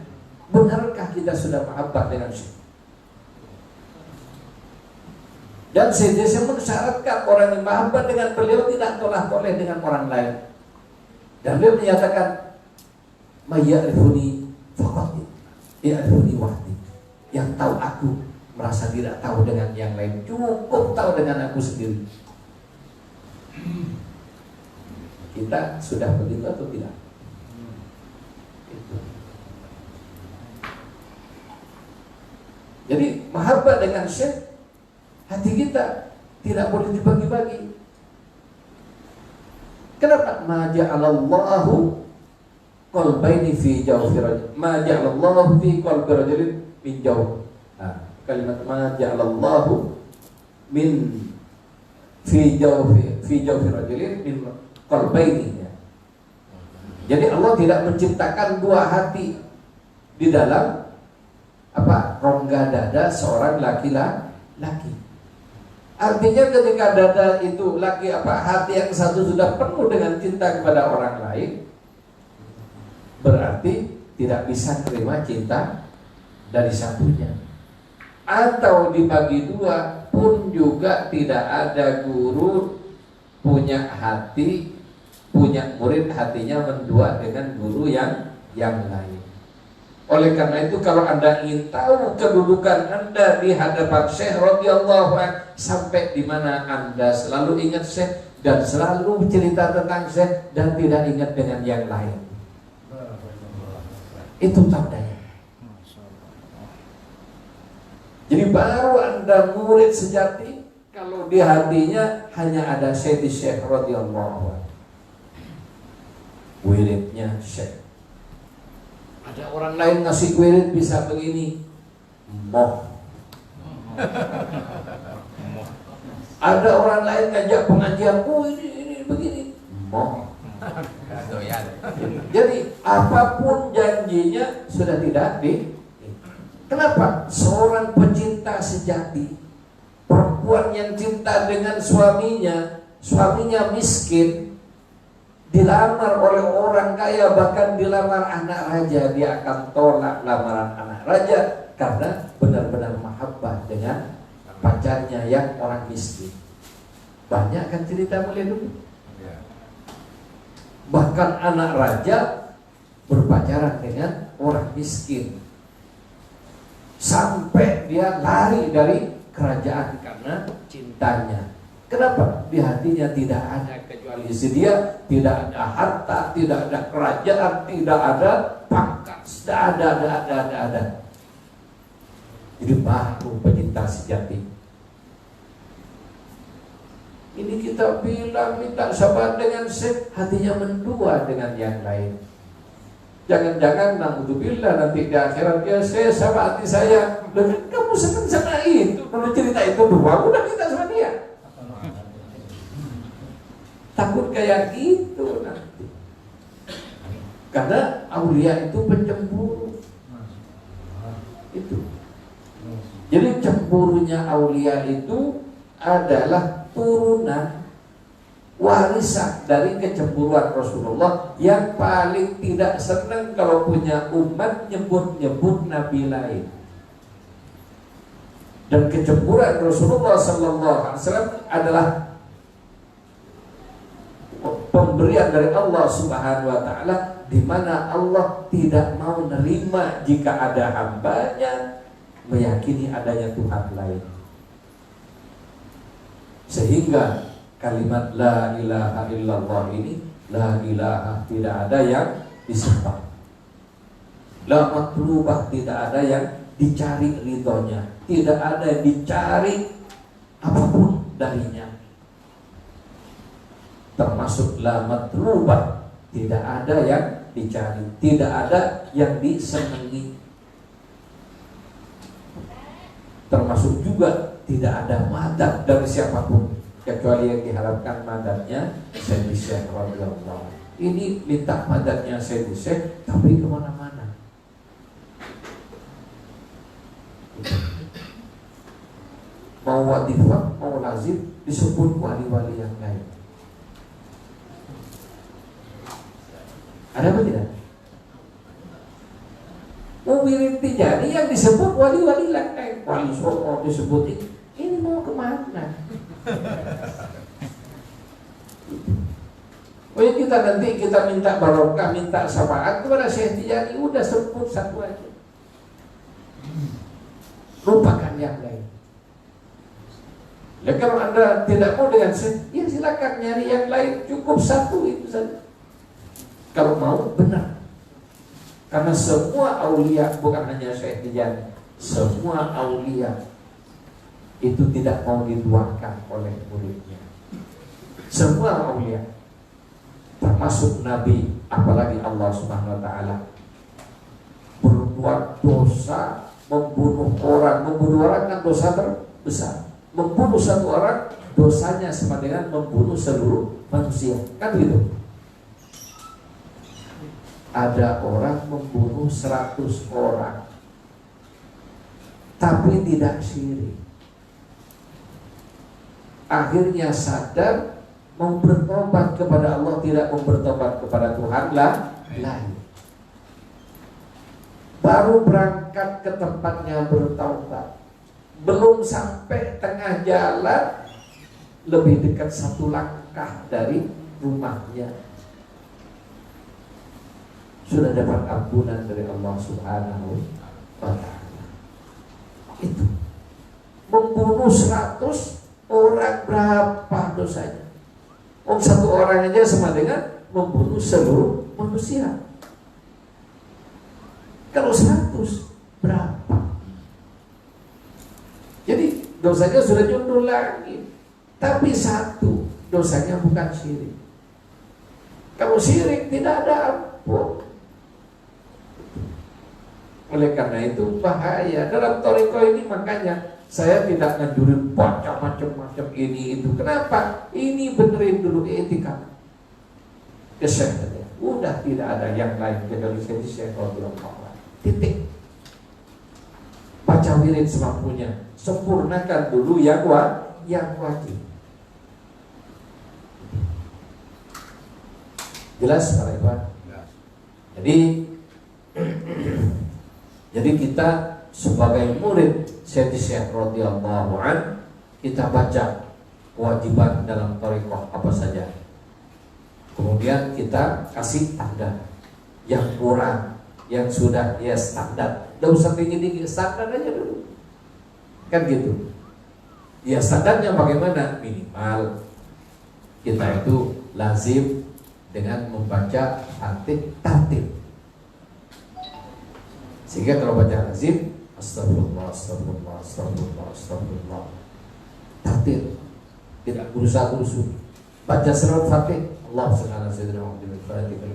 benarkah kita sudah mahabbah dengan Syekh? Dan Syekh mensyaratkan orang yang mahabbah dengan beliau tidak tolak-toleh dengan orang lain. Dan beliau menyatakan, "Mayya'rifuni faqat ya'rifuni wahdi." Yang tahu aku merasa tidak tahu dengan yang lain, cukup tahu dengan aku sendiri. Kita sudah begitu atau tidak? Itu. Jadi mahabbah dengan Syekh, hati kita tidak boleh dibagi-bagi. Kenapa? Ma ja'alallahu qalbaini fi jawfi rajul. Ma ja'alallahu fi qalbi rajulin min jawf. Kalimat ma ja'alallahu min fi jawfi rajulin min qalbaini. Jadi Allah tidak menciptakan dua hati di dalam rongga dada seorang laki-laki. Artinya ketika dada itu hati yang satu sudah penuh dengan cinta kepada orang lain, berarti tidak bisa terima cinta dari satunya. Atau dibagi dua pun juga tidak ada guru punya hati, punya murid hatinya mendua dengan guru yang lain. Oleh karena itu kalau Anda ingin tahu kedudukan Anda di hadapan Syekh radhiyallahu anhu, sampai di mana Anda selalu ingat Syekh dan selalu cerita tentang Syekh dan tidak ingat dengan yang lain. Itu tandanya. Jadi baru Anda murid sejati kalau di hatinya hanya ada Syekh radhiyallahu anhu. Wiridnya Syekh. Ada orang lain ngasih wirid bisa begini, moh. Ada orang lain ngajak pengajian, ini begini, moh. Jadi apapun janjinya sudah tidak di. Kenapa? Seorang pecinta sejati, perempuan yang cinta dengan suaminya miskin, dilamar oleh orang kaya, bahkan dilamar anak raja, dia akan tolak lamaran anak raja karena benar-benar mahabbah dengan pacarnya yang orang miskin. Banyak kan cerita mulia dulu. Bahkan anak raja berpacaran dengan orang miskin sampai dia lari dari kerajaan karena cintanya. Kenapa? Di hatinya tidak ada kecuali dia, tidak ada harta, tidak ada kerajaan, tidak ada pangkat, tidak ada. Jadi baru pecinta sejati. Ini kita bilang minta sahabat dengan Syekh, hatinya mendua dengan yang lain. Jangan-jangan na'udzubillah nanti di akhirat dia sahabat hati saya. Kamu senang sama itu, dulu cerita itu dua, udah kita sama dia. Takut kayak gitu nanti. Karena aulia itu pencemburu. Itu. Jadi cemburunya aulia itu adalah turunan warisan dari kecemburuan Rasulullah yang paling tidak senang kalau punya umat nyebut-nyebut nabi lain. Dan kecemburuan Rasulullah SAW adalah pemberian dari Allah Subhanahu wa taala, di mana Allah tidak mau nerima jika ada hambanya meyakini adanya Tuhan lain. Sehingga kalimat la ilaha illallah ini, la ilaha tidak ada yang disembah, la matlubah tidak ada yang dicari ridhonya, tidak ada yang dicari apapun darinya. Termasuk la matlubah, tidak ada yang dicari, tidak ada yang disenangi. Termasuk juga tidak ada madad dari siapapun kecuali yang diharapkan madatnya Sayyidi Syekh radhiyallahu. Ini minta madatnya Sayyidi Syekh tapi kemana-mana. Mau wadifah, mau lazim disebut wali-wali yang lain. Ada apa tidak? Mau wirid Tijani yang disebut wali-wali yang lain. Wali Songo disebut ini mau kemana? Oh ya, kita nanti kita minta barokah, minta syafaat kepada Syekh Tijani, udah sebut satu aja. Lupakan yang lain. Ya kalau Anda tidak mau dengan Syekh, ya silakan nyari yang lain, cukup satu itu saja. Kalau mau benar. Karena semua aulia, bukan hanya Syekh Tijani, semua aulia itu tidak mau dituakan oleh muridnya. Semua aulia, termasuk Nabi, apalagi Allah Subhanahu Wa Taala, berbuat dosa, membunuh orang kan dosa terbesar. Membunuh satu orang dosanya sama dengan membunuh seluruh manusia, kan begitu? Ada orang membunuh 100 orang tapi tidak syirik. Akhirnya sadar, mau bertobat kepada Allah, tidak mau bertobat kepada Tuhan lain. Baru berangkat ke tempatnya bertaubat, belum sampai tengah jalan, lebih dekat 1 langkah dari rumahnya, sudah dapat ampunan dari Allah Subhanahu wa Ta'ala. Itu membunuh 100 orang, berapa dosanya? Satu orang aja sama dengan membunuh seluruh manusia. Kalau 100 berapa? Jadi dosanya sudah nyundul lagi. Tapi satu, dosanya bukan syirik. Kalau syirik tidak ada ampun. Oleh karena itu bahaya dalam thariqah ini. Makanya saya tidak nganjurin baca macam-macam ini itu. Kenapa? Ini benerin dulu etika kesehatan. Udah tidak ada yang lain kecuali Syekh radhiyallahu. Titik. Baca wirid semampunya. Sempurnakan dulu yang wajib. Jelas Pak Iwan? Jadi kita sebagai murid Syekh radhiyallahu an, kita baca kewajiban dalam thariqah apa saja. Kemudian kita kasih tanda yang kurang, yang sudah ya standar. Tidak usah tinggi-tinggi, standar aja dulu. Kan gitu. Ya standarnya bagaimana? Minimal kita itu lazim dengan membaca tartil. Sehingga kalau baca lazim, astagfirullah, astagfirullah, astagfirullah, astagfirullah, tartil, tidak berusaha kursu. Baca surat Fatih, Allah Subhanahu wa Ta'ala.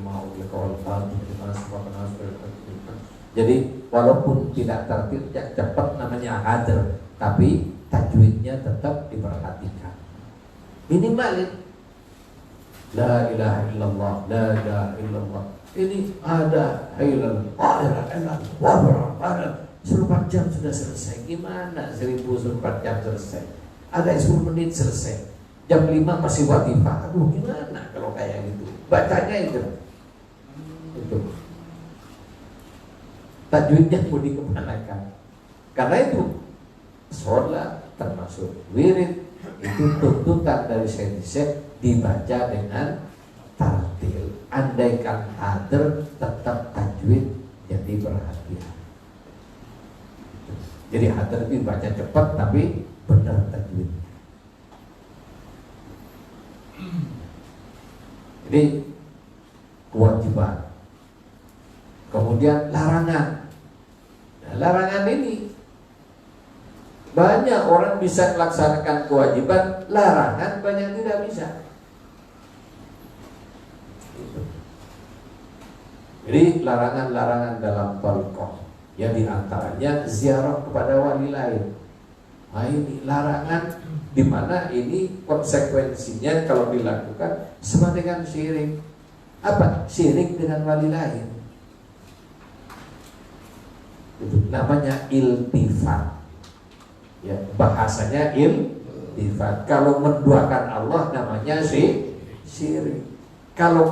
Jadi walaupun tidak tartil, cepat namanya hadir, tapi tajwidnya tetap diperhatikan. Minimal la ilaha illallah, la ilaha illallah. Ini ada hilal, seluruh jam sudah selesai. Gimana 1004 jam selesai? Ada 10 menit selesai. Jam 5 masih wadifah. Aduh, gimana kalau kayak gitu? Bacanya itu. Tajwidnya mau dikemanakan? Karena itu sholat termasuk wirid itu tuntutan dari Syekh dibaca dengan tartil. Andaikan hadir tetap tajwid jadi perhatian. Jadi hadir itu baca cepat tapi benar tajwid. Jadi kewajiban. Kemudian larangan. Nah, larangan ini banyak orang bisa melaksanakan kewajiban, larangan banyak tidak bisa. Jadi larangan-larangan dalam thariqah, ya diantaranya ziarah kepada wali lain. Nah, ini larangan di mana ini konsekuensinya kalau dilakukan sama dengan syirik. Apa? Syirik dengan wali lain. Itu namanya iltifat. Ya, bahasanya iltifat. Kalau menduakan Allah namanya syirik. Kalau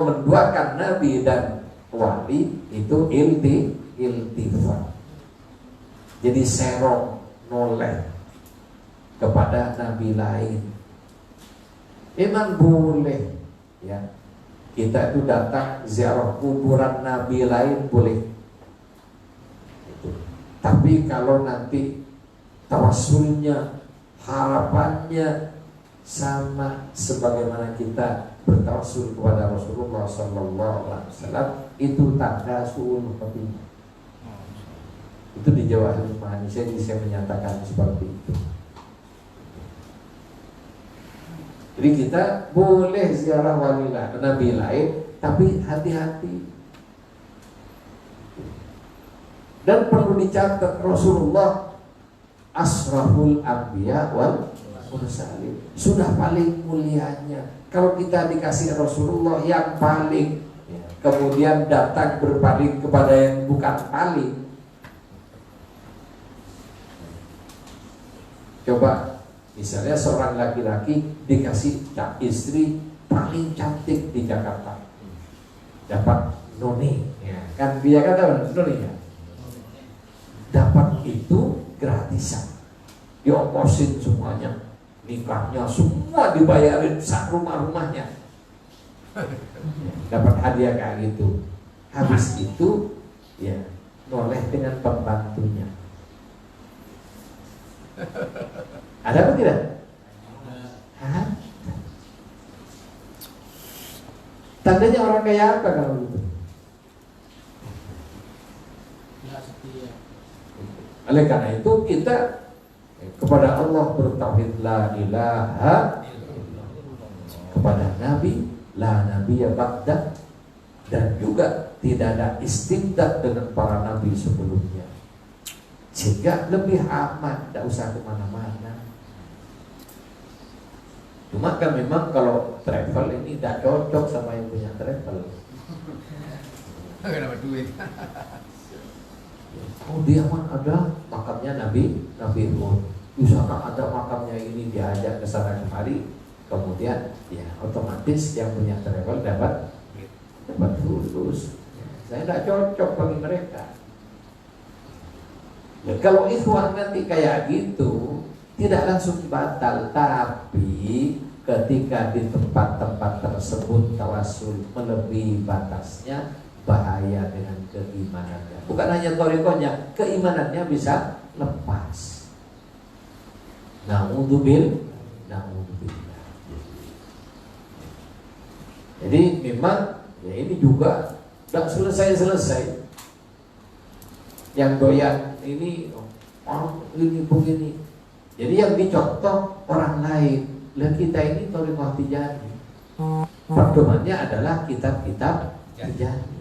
menduakan nabi dan wali itu iltifat. Jadi serong, noleh kepada nabi lain. Memang boleh ya. Kita itu datang ziarah kuburan nabi lain boleh. Tapi kalau nanti tawassulnya, harapannya sama sebagaimana kita bertawassul kepada Rasulullah SAW, itu tanda suul khotimah. Itu di Jawahirul Ma'ani saya menyatakan seperti itu. Jadi kita boleh ziarah wali nabi lain, tapi hati-hati. Dan perlu dicatat, Rasulullah asraful anbiya wal mursalin, sudah paling mulianya. Kalau kita dikasih Rasulullah yang paling, kemudian datang berpaling kepada yang bukan paling, coba misalnya seorang laki-laki dikasih istri paling cantik di Jakarta, dapat noni, ya. Kan dia kata noni ya, dapat itu gratisan, diongkosin semuanya, nikahnya semua dibayarin sak rumah-rumahnya, dapat hadiah kayak gitu. Habis itu ya noleh dengan pembantunya. Ada apa tidak? Hah? Tandanya orang kaya apa kalau gitu? Oleh karena itu kita kepada Allah bertauhid la ilaha illallah, kepada Nabi la nabiyya ba'da, dan juga tidak ada istimdad dengan para nabi sebelumnya, sehingga lebih aman, tidak usah kemana-mana. Cuma kan memang kalau travel ini tidak cocok sama yang punya travel. Kenapa duit? Oh, dia mah ada makamnya Nabi Hud. Di sana ada makamnya ini, diajak ke sana kemari. Kemudian ya otomatis yang punya travel dapat lulus. Saya tidak cocok bagi mereka. Ya, kalau ikhwan nanti kayak gitu tidak langsung batal, tapi ketika di tempat-tempat tersebut tawassul melebihi batasnya, bahaya dengan keimanannya. Bukan hanya thariqahnya, keimanannya bisa lepas. Na'udzubillah. Jadi memang ya ini juga tidak selesai-selesai. Yang doyan ini ini begini. Jadi yang dicontoh orang lain. Lah kita ini thariqah Tijani. Pedomannya adalah kitab-kitab Tijani.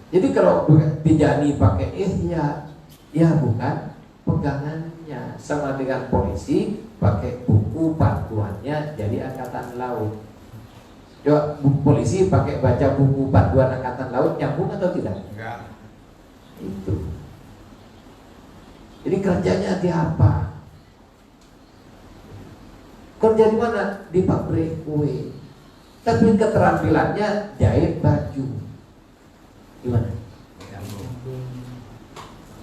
Jadi kalau Tijani pakai ihya, ya bukan pegangannya. Sama dengan polisi pakai buku panduannya jadi angkatan laut. Coba polisi pakai baca buku panduan angkatan laut, nyambung atau tidak? Enggak. Itu. Jadi kerjanya di apa? Kerja di mana? Di pabrik kue. Tapi keterampilannya jahit baju. Gimana?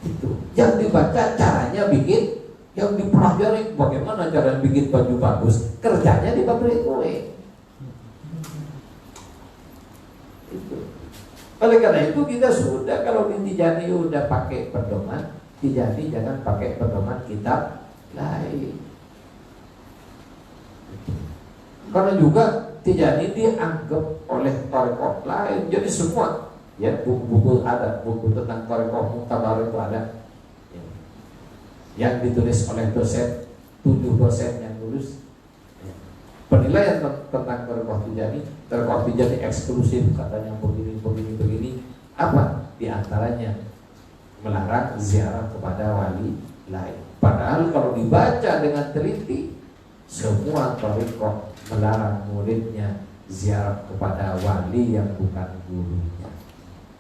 Itu. Yang dibaca caranya bikin, yang dipelajari bagaimana cara bikin baju bagus. Kerjanya di pabrik kue. Itu. Oleh karena itu kita sudah, kalau di Tijani udah pakai pedoman Tijani, jangan pakai pedoman kitab lain. Karena juga Tijani dianggap oleh thariqah lain. Jadi semua ya buku-buku ada, buku tentang thariqah Mu'tabar itu ada ya, yang ditulis oleh dosen, 7 dosen yang lulus ya. Penilaian tentang thariqah Tijani eksklusif, katanya begini. Apa? Di antaranya melarang ziarah kepada wali lain. Padahal kalau dibaca dengan teliti, semua thariqah melarang muridnya ziarah kepada wali yang bukan gurunya.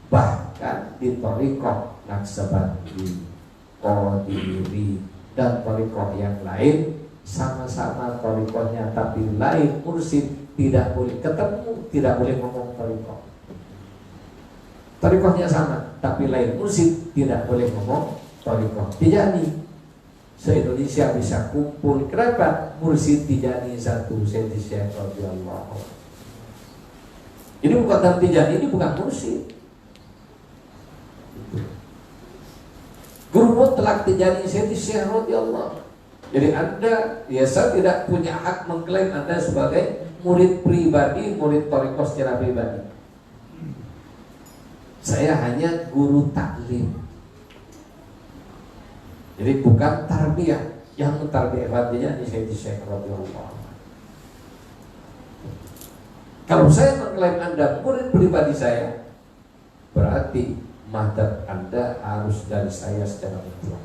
Bahkan di thariqah Naqsabandi, Qadiri, dan thariqah yang lain, sama-sama thariqahnya tapi lain mursyid, tidak boleh ketemu, tidak boleh ngomong thariqah. Thariqahnya sama tapi lain mursyid, tidak boleh ngomong thariqah. Tijani se-Indonesia bisa kumpul. Kenapa? Mursyid Tijani satu, Sayyidi Syekh radhiyallahu anhu. Ini bukan dalam Tijani, ini bukan mursyid. Guru mutlak Tijani Sayyidi Syekh radhiyallahu. Jadi Anda, ya saya tidak punya hak mengklaim Anda sebagai murid pribadi, murid thariqah secara pribadi. Saya hanya guru taklim. Jadi bukan tarbiyah, yang mentarbiyah Tijani Sayyidi Syekh radhiyallahu. Kalau saya mengklaim Anda murid pribadi saya, berarti madhab Anda harus dari saya secara mutlak.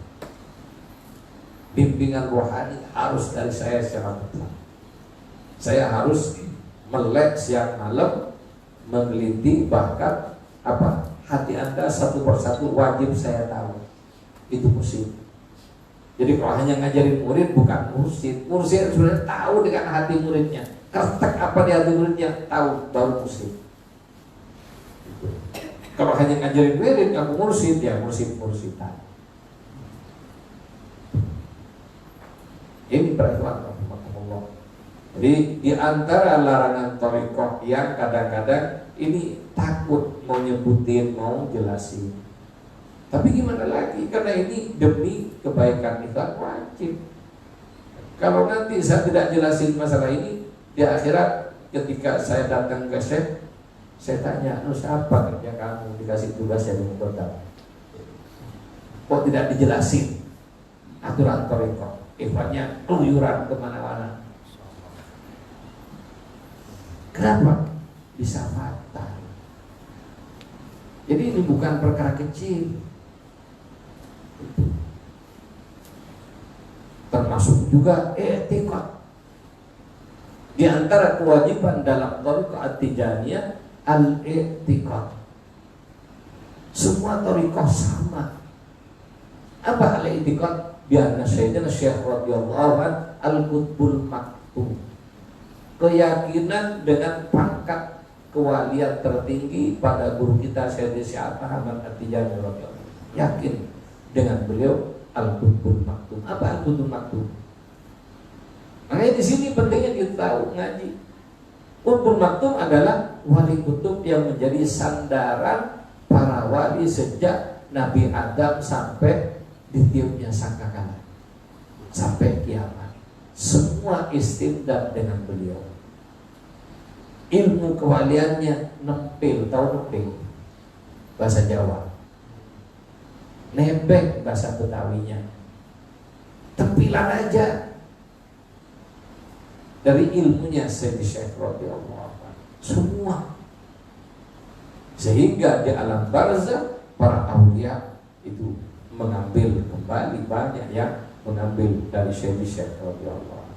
Bimbingan rohani harus dari saya secara mutlak. Saya harus melek siang malam, meneliti, bahkan hati Anda satu persatu wajib saya tahu. Itu mursyid. Jadi kalau hanya ngajarin murid bukan mursyid. Mursyid sudah tahu dengan hati muridnya. Kertek apa di hati muridnya, tahu, baru mursyid. Kalau hanya ngajarin murid kamu mursyid, ya mursyid-mursyidhan. Ini peraturan Allah. Jadi di antara larangan thariqah yang kadang-kadang ini takut mau nyebutin, mau jelasin. Tapi gimana lagi? Karena ini demi kebaikan kita wajib. Kalau nanti saya tidak jelasin masalah ini, di akhirat ketika saya datang ke Syekh, saya tanya, apa kerja kamu dikasih tugas dari Muqaddam? Kok tidak dijelasin aturan thariqah? Ikhwannya keluyuran kemana-mana. Kenapa? Bisa fatal. Jadi ini bukan perkara kecil. Termasuk juga etika. Di antara kewajiban dalam thariqah at-Tijaniyah al-i'tiqad. Semua thariqah sama. Apa al-i'tiqad? Biarna Sayyidina Syekh radhiyallahu anhu al-qutbul maktum. Keyakinan dengan pangkat kewalian tertinggi pada guru kita Sayyidi Syekh Ahmad At-Tijani radhiyallahu. Yakin dengan beliau al-qutbul maktum. Apa al-qutbul maktum? Makanya di sini pentingnya kita tahu ngaji. Qutbul maktum adalah wali kutub yang menjadi sandaran para wali sejak Nabi Adam sampai ditiupnya sangkakala sampai kiamat. Semua istimdad dengan beliau. Ilmu kewaliannya nempel, tahu nempel bahasa Jawa, nebeng bahasa Betawinya. Tempilan aja dari ilmunya Sayyidi Syekh radhiyallahu anhu. Semua. Sehingga di alam barzakh para aulia itu mengambil kembali, banyak yang mengambil dari Sayyidi Syekh radhiyallahu anhu.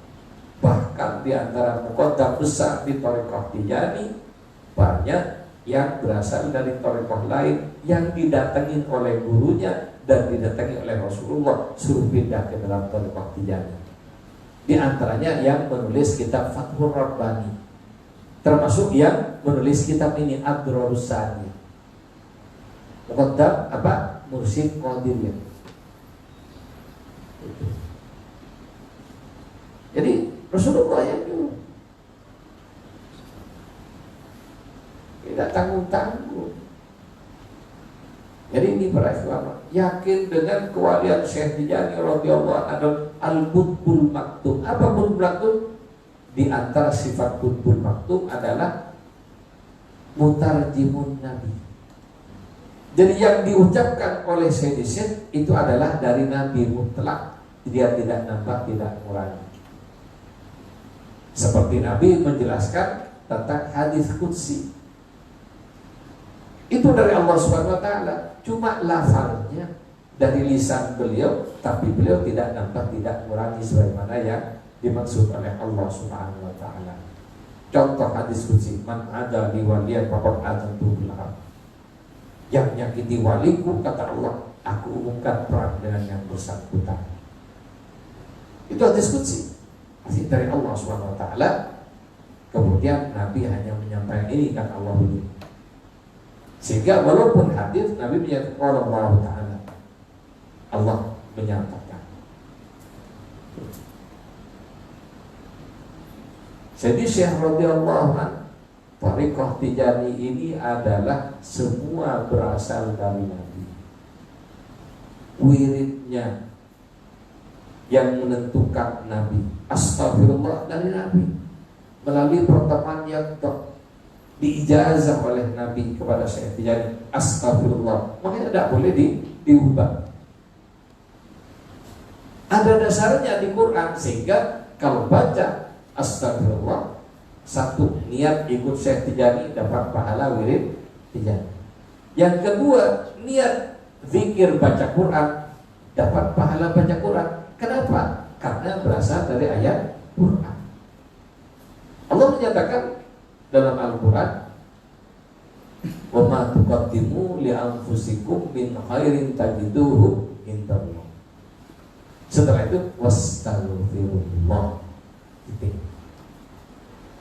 Bahkan di antara muqaddam besar di thariqah Tijani banyak yang berasal dari thariqah lain yang didatengin oleh gurunya dan didatangi oleh Rasulullah suruh pindah ke dalam thariqah Tijani. Di antaranya yang menulis kitab Fathur Rabbani, termasuk yang menulis kitab ini Ad-Durarus Sani. Muqaddam Mursyid Qadiriyah. Jadi Rasulullah yang dulu tidak tanggung-tanggung. Jadi ini para ikhwan yakin dengan kewalian Syekh Tijani radhiyallahu anhu al-qutbul maktum. Apa qutbul maktum? Di antara sifat qutbul maktum adalah mutarjimun nabi. Jadi yang diucapkan oleh Sayyidi Syekh itu adalah dari Nabi mutlak. Dia tidak nambah, tidak kurangi. Seperti Nabi menjelaskan tentang hadis qudsi. Itu dari Allah Subhanahu wa taala, cuma lafalnya dari lisan beliau, tapi beliau tidak nampak, tidak mengurangi sebagaimana yang dimaksud oleh Allah Subhanahu wa taala. Contoh hadis qudsi, man ada li waliyan faqad azantu bil harb. Yang nyakiti waliku, kata Allah, aku umumkan perang dengan yang bersangkutan. Itu hadis qudsi, hadis dari Allah Subhanahu wa taala. Kemudian Nabi hanya menyampaikan ini, kata Allah dulu. Sehingga walaupun hadis Nabi menyatakan Allah taala, Allah menyatakan. Jadi Syekh radhiyallahu anhu, Thariqah Tijani ini adalah semua berasal dari Nabi. Wiridnya yang menentukan Nabi, astagfirullah dari Nabi, melalui pertemuan yang diijazah oleh Nabi kepada Syekh Tijani, astagfirullah. Makanya tidak boleh diubah. Ada dasarnya di Quran, sehingga kalau baca astagfirullah, satu, niat ikut Syekh Tijani dapat pahala wirid Tijani. Yang kedua, niat zikir baca Quran dapat pahala baca Quran. Kenapa? Karena berasal dari ayat Quran. Allah menyatakan dalam Al-Quran, wa ma tuqaddimu li anfusikum min khairin tajiduhu indallah. Setelah itu wastaghfirullah.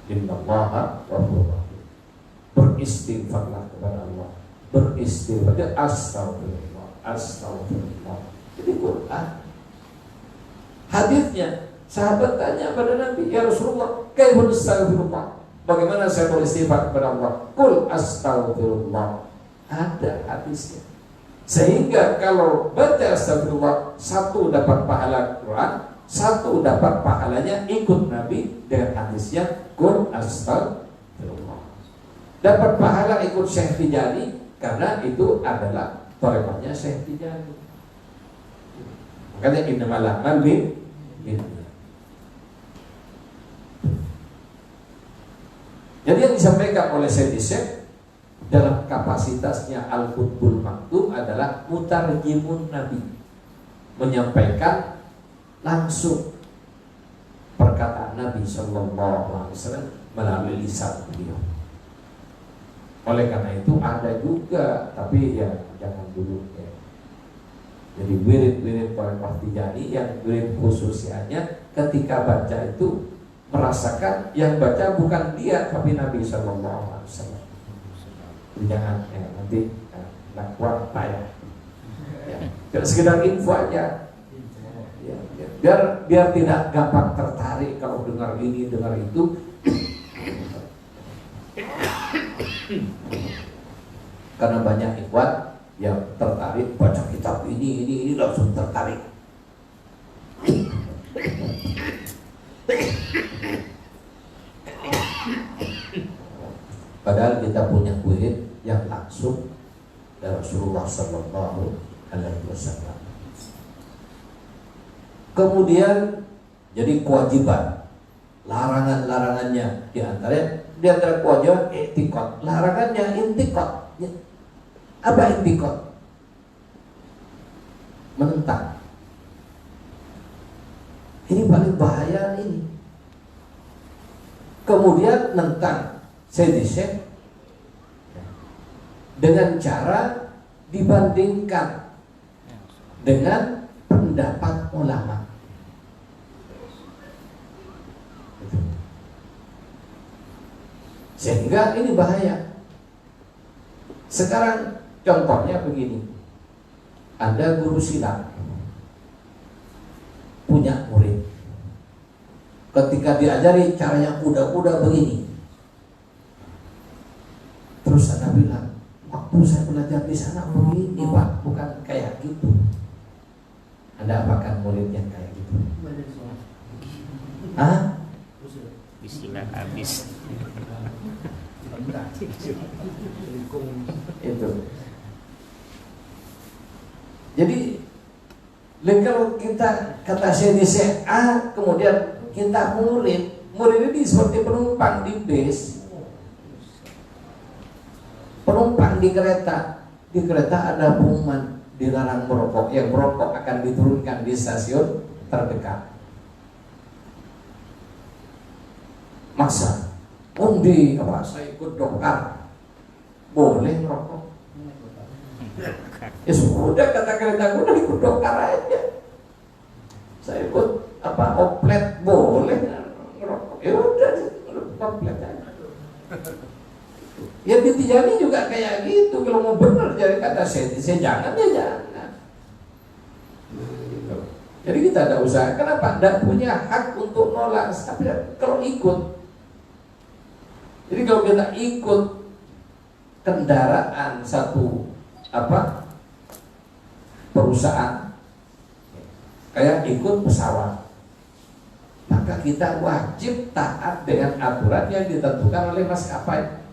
Innallaha ghafurur rahim. Beristighfarlah kepada Allah. Beristighfar, astagfirullah, astagfirullah. Jadi Quran. Hadisnya, sahabat tanya pada Nabi, ya Rasulullah, kaifa astaghfirullah? Bagaimana saya beristighfar kepada Allah? Qul astaghfirullah. Ada hadisnya. Sehingga kalau baca astagfirullah, satu dapat pahala Quran, satu dapat pahalanya ikut Nabi dengan hadisnya Qul astaghfirullah. Dapat pahala ikut Syekh Tijani karena itu adalah thariqahnya Syekh Tijani. Makanya innamal a'malu binniyat. Jadi yang disampaikan oleh Syekh dalam kapasitasnya Al-Qutbul Maktub adalah mutarjimun Nabi, menyampaikan langsung perkataan Nabi Sallallahu Alaihi Wasallam melalui lisan beliau. Oleh karena itu ada juga, tapi ya jangan dulu ya. Jadi wirid-wirid Thariqah Tijani yang wirid khususnya ketika baca itu merasakan yang baca bukan dia tapi Nabi Sallallahu Alaihi Wasallam. Jangan ya, nanti lakukan apa ya? Sekedar info aja. Ya, biar tidak gampang tertarik kalau dengar ini dengar itu. Karena banyak ikhwan yang tertarik baca kitab ini langsung tertarik. Padahal kita punya wirid yang langsung dari Rasulullah Sallallahu Alaihi Wasallam. Kemudian jadi kewajiban, larangan-larangannya di antara kewajiban i'tiqad, larangannya intiqad. Apa intiqad? Menentang. Ini paling bahaya ini. Kemudian nentang sedisek dengan cara dibandingkan dengan pendapat ulama. Sehingga ini bahaya. Sekarang contohnya begini, Anda guru silat, punya murid, ketika diajari caranya kuda-kuda begini, terus Anda bilang, waktu saya belajar di sana begini Pak, bukan kayak gitu. Anda apakan murid yang kayak gitu? Hah? Bismillah habis. Itu. Jadi kalau kita kata saya A, kemudian kita murid ini seperti penumpang di bis, penumpang di kereta ada pengumuman dilarang merokok, yang merokok akan diturunkan di stasiun terdekat. Masa undi apa saya ikut dokar boleh merokok? Ya sudah, kata kereta udah ikut dokar aja. Saya ikut apa oplet boleh ngerokok, ya udah oplet aja. Ya di Tijani juga kayak gitu. Kalau mau benar jadi kata saya jangan ya jangan. Jadi kita ada usaha. Kenapa? Tidak punya hak untuk nolak. Tapi kalau ikut, jadi kalau kita ikut kendaraan satu apa perusahaan, kayak ikut pesawat, maka kita wajib taat dengan aturan yang ditentukan oleh maskapai.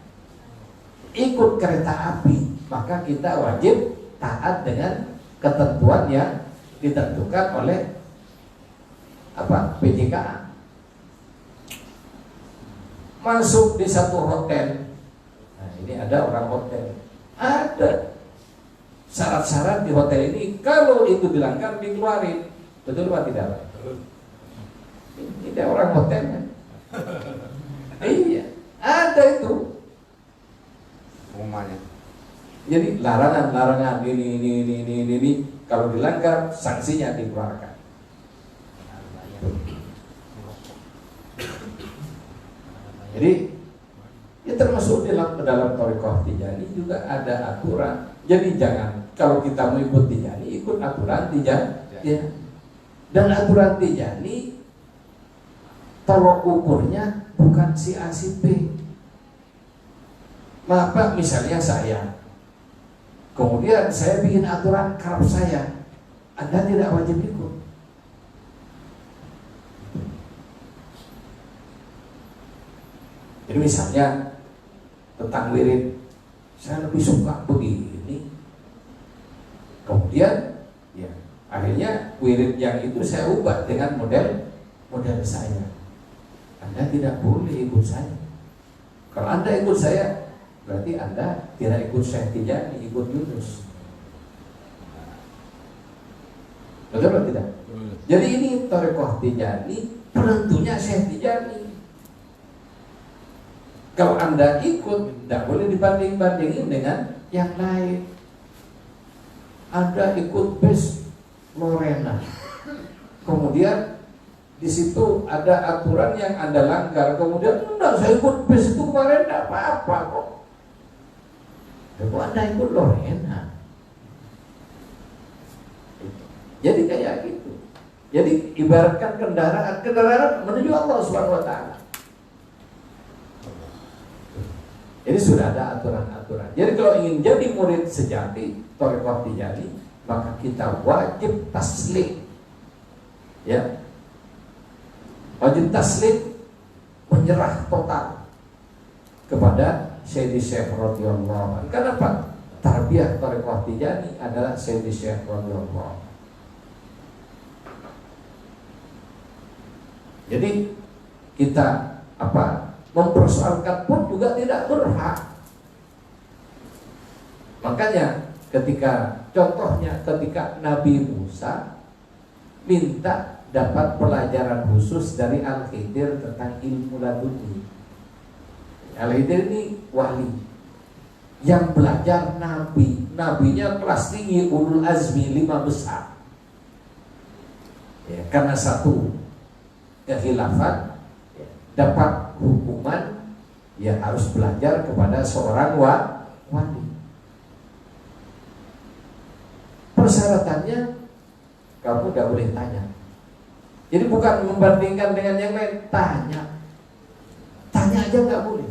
Ikut kereta api, maka kita wajib taat dengan ketentuan yang ditentukan oleh apa PJKA. Masuk di satu hotel, nah ini ada orang hotel, ada syarat-syarat di hotel ini, kalau itu dilanggar dikeluarin, betul apa tidak? Ini orang hotelnya. Iya, ada itu. Jadi larangan ini kalau dilanggar sanksinya dikeluarkan. Jadi ya termasuk dalam thariqah Tijani juga ada aturan. Jadi jangan kalau kita mau ikut Tijani, ikut aturan Tijani. Ya. Dan aturan Tijani tolok ukurnya bukan si A si B. Maka misalnya saya, kemudian saya bikin aturan karab saya, Anda tidak wajib ikut. Jadi misalnya tentang wirid, saya lebih suka begini. Kemudian, ya akhirnya wirid yang itu saya ubah dengan model saya. Anda tidak boleh ikut saya. Kalau Anda ikut saya, berarti Anda tidak ikut Syekh Tijani, ikut Yunus. Betul atau tidak? Jadi ini thariqah Tijani, penentunya Syekh Tijani. Kalau Anda ikut, tidak boleh dibanding-bandingin dengan yang lain. Anda ikut bus Lorena, kemudian di situ ada aturan yang Anda langgar, kemudian enggak, saya ikut bus itu kemarin tidak apa-apa kok. Kalau Anda ikut Lorena, jadi kayak gitu. Jadi ibaratkan kendaraan menuju Allah Subhanahu Wa Taala. Jadi sudah ada aturan-aturan. Jadi kalau ingin jadi murid sejati thariqah Tijani, maka kita wajib taslim. Ya, wajib taslim, menyerah total kepada Sayyidi Syekh radhiyallahu anhu. Kenapa? Tarbiyah thariqah Tijani adalah Sayyidi Syekh radhiyallahu anhu. Jadi kita mempersoalkan pun juga tidak berhak. Makanya contohnya ketika Nabi Musa minta dapat pelajaran khusus dari Al-Khidir tentang ilmu laduni. Al-Khidir ini wali yang belajar nabi. Nabinya kelas tinggi, ulul azmi 5 besar. Ya, karena satu kekhilafan, ya, dapat hukuman, ya harus belajar kepada seorang wali. Persyaratannya kamu tidak boleh tanya. Jadi bukan membandingkan dengan yang lain, tanya aja nggak boleh.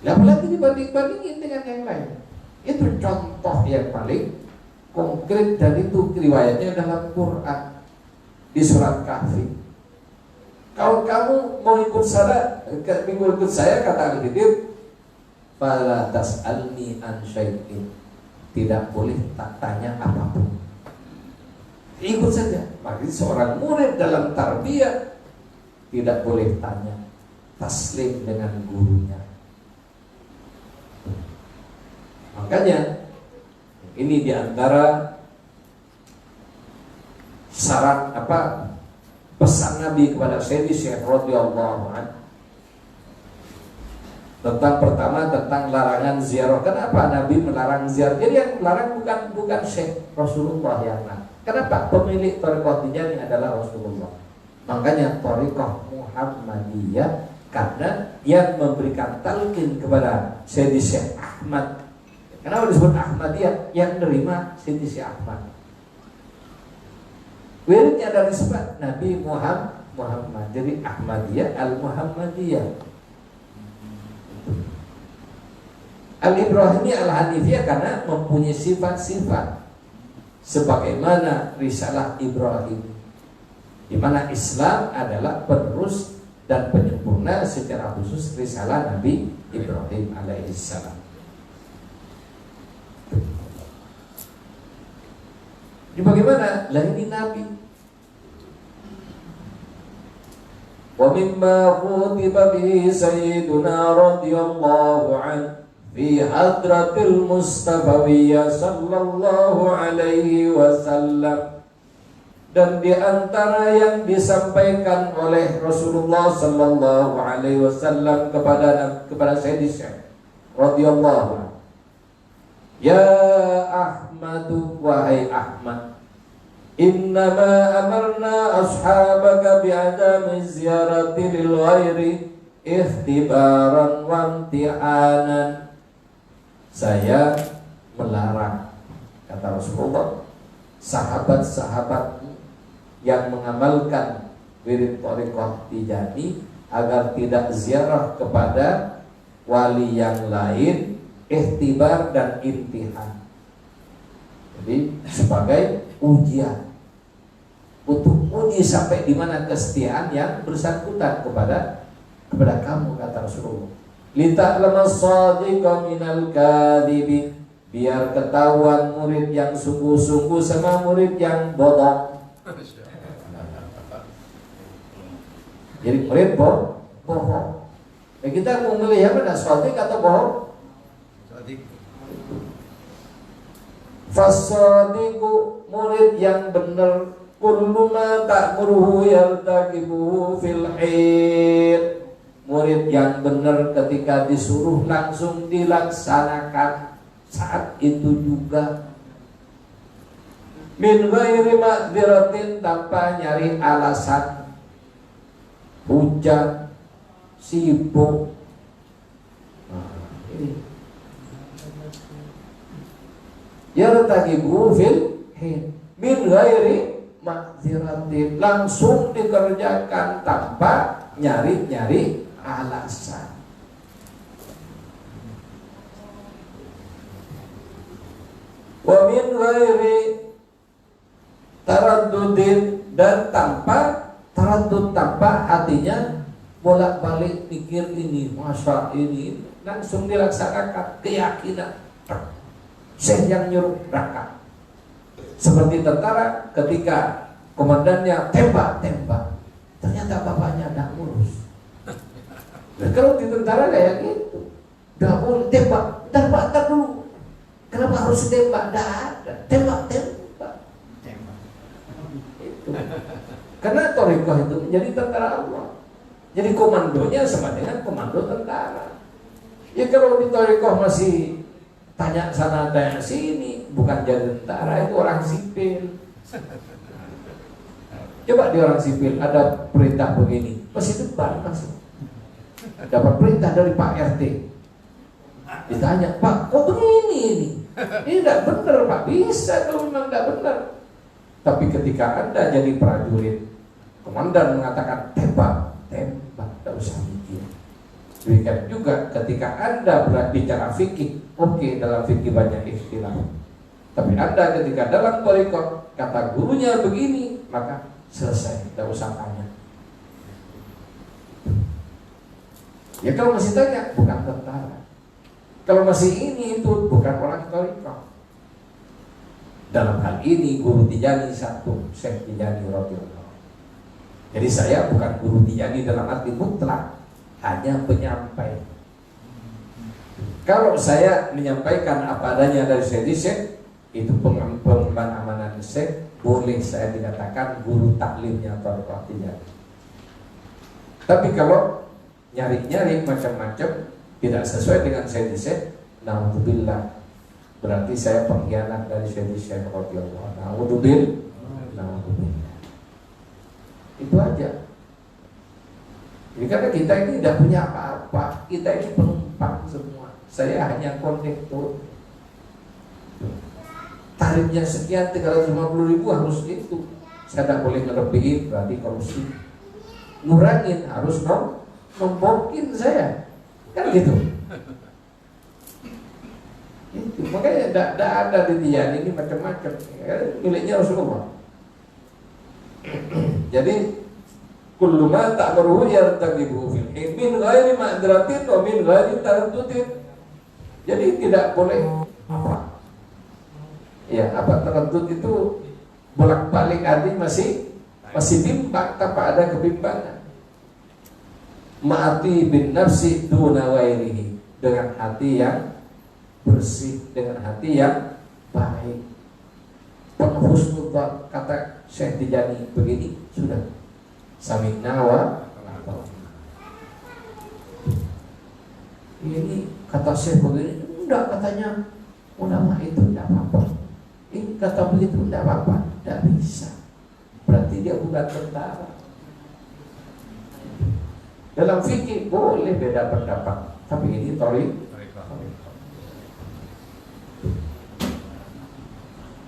Apalagi dibanding-bandingin dengan yang lain. Itu contoh yang paling konkret, dan itu riwayatnya dalam Quran di surat Kahfi. Kalau kamu mau ikut saya, kata Al-Khidir, fala tas'alni an syai'in, tidak boleh tak tanya apapun, ikut saja. Makanya seorang murid dalam tarbiyah tidak boleh tanya, taslim dengan gurunya. Makanya Ini diantara syarat pesan Nabi kepada Sayyidi Syekh radhiyallahu anhu. Tentang pertama tentang larangan ziarah. Kenapa Nabi melarang ziarah? Jadi yang melarang bukan Syekh, Rasulullah yang melarang. Kenapa? Pemilik Thariqah Tijaniyah adalah Rasulullah. Makanya Thariqah Muhammadiyah, karena yang memberikan talqin kepada Sayyidi Syekh Ahmad. Kenapa disebut Ahmadiyah? Yang menerima Sayyidi Syekh Ahmad. Wiridnya dari sebab Nabi Muhammad. Jadi Ahmadiyah Al-Muhammadiyah. Al-Ibrahimiyah Al-Hanifiyah karena mempunyai sifat-sifat sebagaimana risalah Ibrahim, di mana Islam adalah penerus dan penyempurna secara khusus risalah Nabi Ibrahim alaihissalam. Jadi bagaimana? Lah ini Nabi. Wa mimma khutiba bihi sayyiduna radhiyallahu anhu fi hadratil Mustafawiyyah sallallahu alaihi wasallam, dan di antara yang disampaikan oleh Rasulullah sallallahu alaihi wasallam kepada Sayyidi Syekh radhiyallahu anhu, ya Ahmadu, wahai Ahmad, innama amarna ashabaka bi'adami ziyarati lil ghairi ikhtibaran wa imtihanan. Saya melarang, kata Rasulullah, sahabat-sahabat yang mengamalkan wirid Thariqah Tijaniyah agar tidak ziarah kepada wali yang lain, ikhtibar dan imtihan. Jadi sebagai ujian untuk uji sampai di mana kesetiaan yang bersangkutan kepada kamu, kata Rasulullah. Lita'lama as-sadiqa minal kadhibi, biar ketahuan murid yang sungguh-sungguh sama murid yang bohong. Jadi murid bohong. Kita mau melihat mana sadiq atau bohong? Sadiq. Fasadiqu, murid yang benar, kullu ma ta'muruhu yartaqibuhu fil hid. Murid yang benar ketika disuruh langsung dilaksanakan saat itu juga. Min ghairi ma'dziratin, tanpa nyari alasan, hujan, sibuk. Ini yartaqibuhu fil hid, min ghairi ma'dziratin, langsung dikerjakan tanpa nyari-nyari alasan. Wa min ghairi taraddudin, dan tanpa taraddud, tanpa hatinya bolak-balik pikir ini, masa ini, langsung dilaksanakan, keyakinan. Syekh yang nyuruh berangkat. Seperti tentara ketika komandannya tembak, ternyata bapaknya tidak ngurus. Nah, kalau di tentara kayak gitu, tidak boleh tembak, ntar dulu. Kenapa harus tembak? Tidak ada, tembak. Itu. Karena Thariqah itu menjadi tentara Allah. Jadi komandonya sama dengan komando tentara. Ya kalau di Thariqah masih tanya sana tanya sini, bukan jadi tentara, itu orang sipil. Coba di orang sipil ada perintah begini, masih depan masuk. Dapat perintah dari Pak RT. Ditanya, Pak, kok begini ini? Ini tidak benar, Pak. Bisa kalau memang tidak benar. Tapi ketika Anda jadi prajurit, komandan mengatakan tembak, tidak usah mikir. Demikian juga ketika Anda berbicara fikih, oke, dalam fikih banyak ikhtilaf. Tapi Anda ketika dalam Thariqah kata gurunya begini, maka selesai, tidak usah tanya. Ya kalau masih tanya, bukan tentara. Kalau masih ini itu bukan orang Thariqah. Dalam hal ini guru Tijaniyah satu, Syekh Tijaniyah radhiyallahu. Jadi saya bukan guru Tijaniyah dalam arti mutlak, hanya penyampai. Kalau saya menyampaikan apa adanya dari Syekh, itu pengemban amanah Syekh, boleh saya dikatakan guru taklimnya Thariqah Tijaniyah. Tapi kalau nyari-nyari macam-macam tidak sesuai dengan Syekh, naudzubillah, berarti saya pengkhianat dari Syekh radhiyallahu anhu. Naudzubillah. Itu aja. Jadi karena kita ini tidak punya apa-apa, kita ini penumpang semua. Saya hanya kondektur. Tarifnya sekian 350.000 harus itu. Saya tidak boleh ngelebihin, berarti korupsi. Ngurangin harus nombokin saya. Kan gitu. Itu makanya tidak ada di Tijan ini macam-macam. Miliknya Rasulullah. Jadi kullu ma ta'maruhu yartaqibuhu fil ilm min ghairi ma'dratin wa min ghairi taraddutin. Jadi tidak boleh apa? Ya, apa taraddud itu bolak-balik hati masih bimbang tanpa ada kebimbangan. Ma'ati bin nafsi duna ghairihi, dengan hati yang bersih, dengan hati yang baik. Penuh husnudzan, kata Syekh Tijani begini, sudah sami'na wa ini kata Syekh begini, enggak, katanya ulama itu enggak apa-apa. Ini kata begitu enggak apa-apa, enggak bisa. Berarti dia bukan tentara. Dalam fikih boleh beda pendapat, tapi ini thariqah.